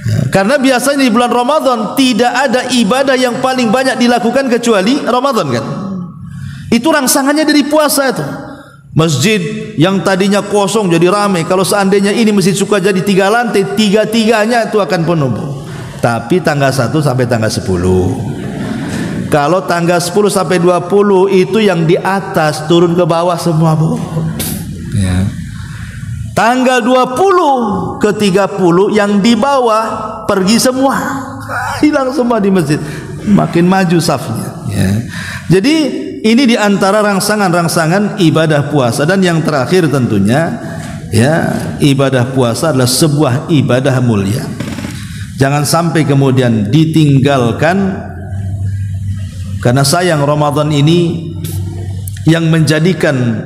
Ya, karena biasanya di bulan Ramadan tidak ada ibadah yang paling banyak dilakukan kecuali Ramadan kan. Itu rangsangannya dari puasa itu. Masjid yang tadinya kosong jadi ramai. Kalau seandainya ini masjid Sukajadi 3 lantai, 3-3-nya itu akan penuh. Tapi tanggal 1 sampai tanggal 10. Kalau tanggal 10 sampai 20 itu yang di atas turun ke bawah semua, Bu. Ya. Tanggal 20 ke 30 yang di bawah pergi semua. Hilang semua di masjid. Makin maju safnya. Ya. Jadi ini di antara rangsangan-rangsangan ibadah puasa. Dan yang terakhir tentunya ya, ibadah puasa adalah sebuah ibadah mulia. Jangan sampai kemudian ditinggalkan, karena sayang Ramadan ini yang menjadikan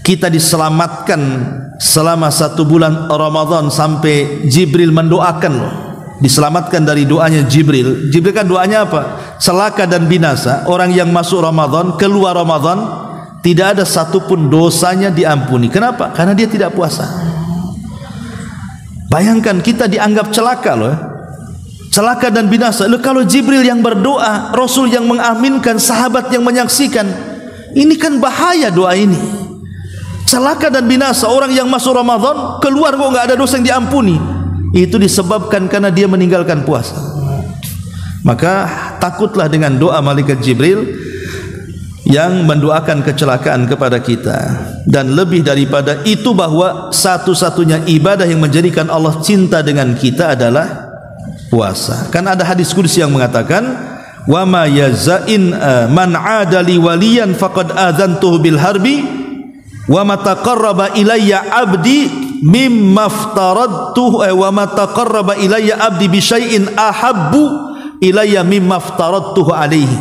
kita diselamatkan selama 1 bulan Ramadan sampai Jibril mendoakan loh. Diselamatkan dari doanya Jibril. Jibril kan doanya apa? Celaka dan binasa orang yang masuk Ramadan, keluar Ramadan tidak ada satupun dosanya diampuni. Kenapa? Karena dia tidak puasa. Bayangkan kita dianggap celaka loh. Celaka dan binasa. Loh, kalau Jibril yang berdoa, Rasul yang mengaminkan, sahabat yang menyaksikan, ini kan bahaya doa ini. Celaka dan binasa orang yang masuk Ramadan, keluar kok enggak ada dosa yang diampuni. Itu disebabkan karena dia meninggalkan puasa. Maka takutlah dengan doa malaikat Jibril yang mendoakan kecelakaan kepada kita. Dan lebih daripada itu, bahwa satu-satunya ibadah yang menjadikan Allah cinta dengan kita adalah puasa. Kan ada hadis qudsi yang mengatakan, wa ma yazain man adali waliyan faqad adzantuhu bil harbi wa ma taqarraba ilayya abdi mimma aftaradtuhu wa ma taqarraba ilayya abdi bi syai'in ahabbu ilayya mimma aftaradtuhu alaihi.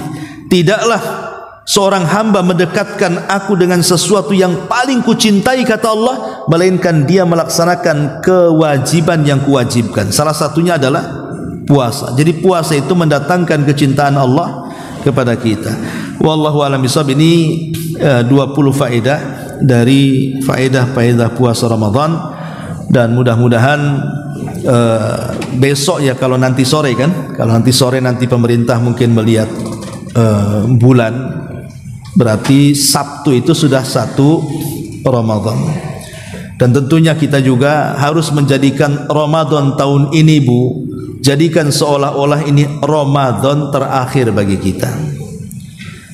Tidaklah seorang hamba mendekatkan aku dengan sesuatu yang paling kucintai, kata Allah, melainkan dia melaksanakan kewajiban yang kuwajibkan. Salah satunya adalah puasa. Jadi puasa itu mendatangkan kecintaan Allah kepada kita. Wallahu a'lam bishawab. Ini 20 faedah dari faedah-faedah puasa Ramadan, dan mudah-mudahan besok ya, kalau nanti sore kan, kalau nanti sore nanti pemerintah mungkin melihat bulan, berarti Sabtu itu sudah 1 Ramadan. Dan tentunya kita juga harus menjadikan Ramadan tahun ini, Bu, jadikan seolah-olah ini Ramadan terakhir bagi kita.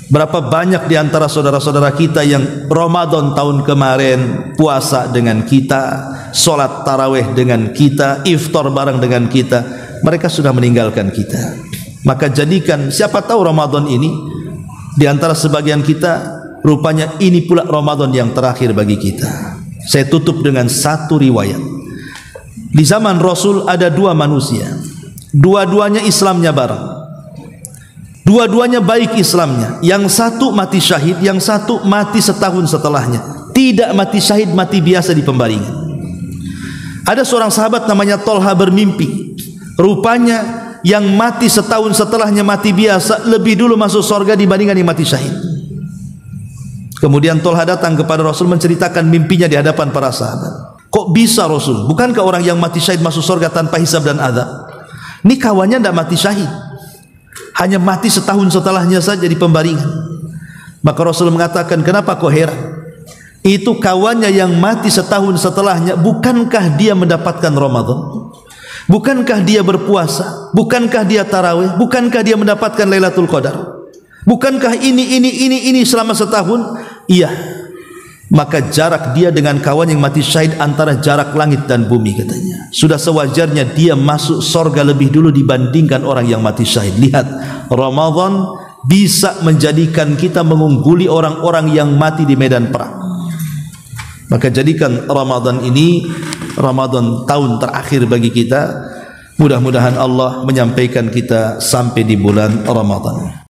Berapa banyak di antara saudara-saudara kita yang Ramadan tahun kemarin puasa dengan kita, sholat tarawih dengan kita, iftar bareng dengan kita, mereka sudah meninggalkan kita. Maka jadikan, siapa tahu Ramadan ini di antara sebagian kita, rupanya ini pula Ramadan yang terakhir bagi kita. Saya tutup dengan satu riwayat. Di zaman Rasul ada 2 manusia, dua-duanya Islamnya bareng. Dua-duanya baik Islamnya. Yang satu mati syahid, yang satu mati setahun setelahnya. Tidak mati syahid, mati biasa di pembaringan. Ada seorang sahabat namanya Tolha bermimpi, rupanya yang mati setahun setelahnya mati biasa lebih dulu masuk surga dibandingkan yang mati syahid. Kemudian Tolha datang kepada Rasul menceritakan mimpinya di hadapan para sahabat. Kok bisa Rasul? Bukankah orang yang mati syahid masuk surga tanpa hisab dan azab? Ini kawannya tidak mati syahid, hanya mati setahun setelahnya saja di pembaringan. Maka Rasul mengatakan, kenapa kau heran? Itu kawannya yang mati setahun setelahnya, bukankah dia mendapatkan Ramadan? Bukankah dia berpuasa? Bukankah dia tarawih? Bukankah dia mendapatkan Lailatul Qadar? Bukankah ini selama setahun? Iya. maka jarak dia dengan kawan yang mati syahid antara jarak langit dan bumi katanya. Sudah sewajarnya dia masuk surga lebih dulu dibandingkan orang yang mati syahid. Lihat, Ramadan bisa menjadikan kita mengungguli orang-orang yang mati di medan perang. Maka jadikan Ramadan ini Ramadan tahun terakhir bagi kita. Mudah-mudahan Allah menyampaikan kita sampai di bulan Ramadan.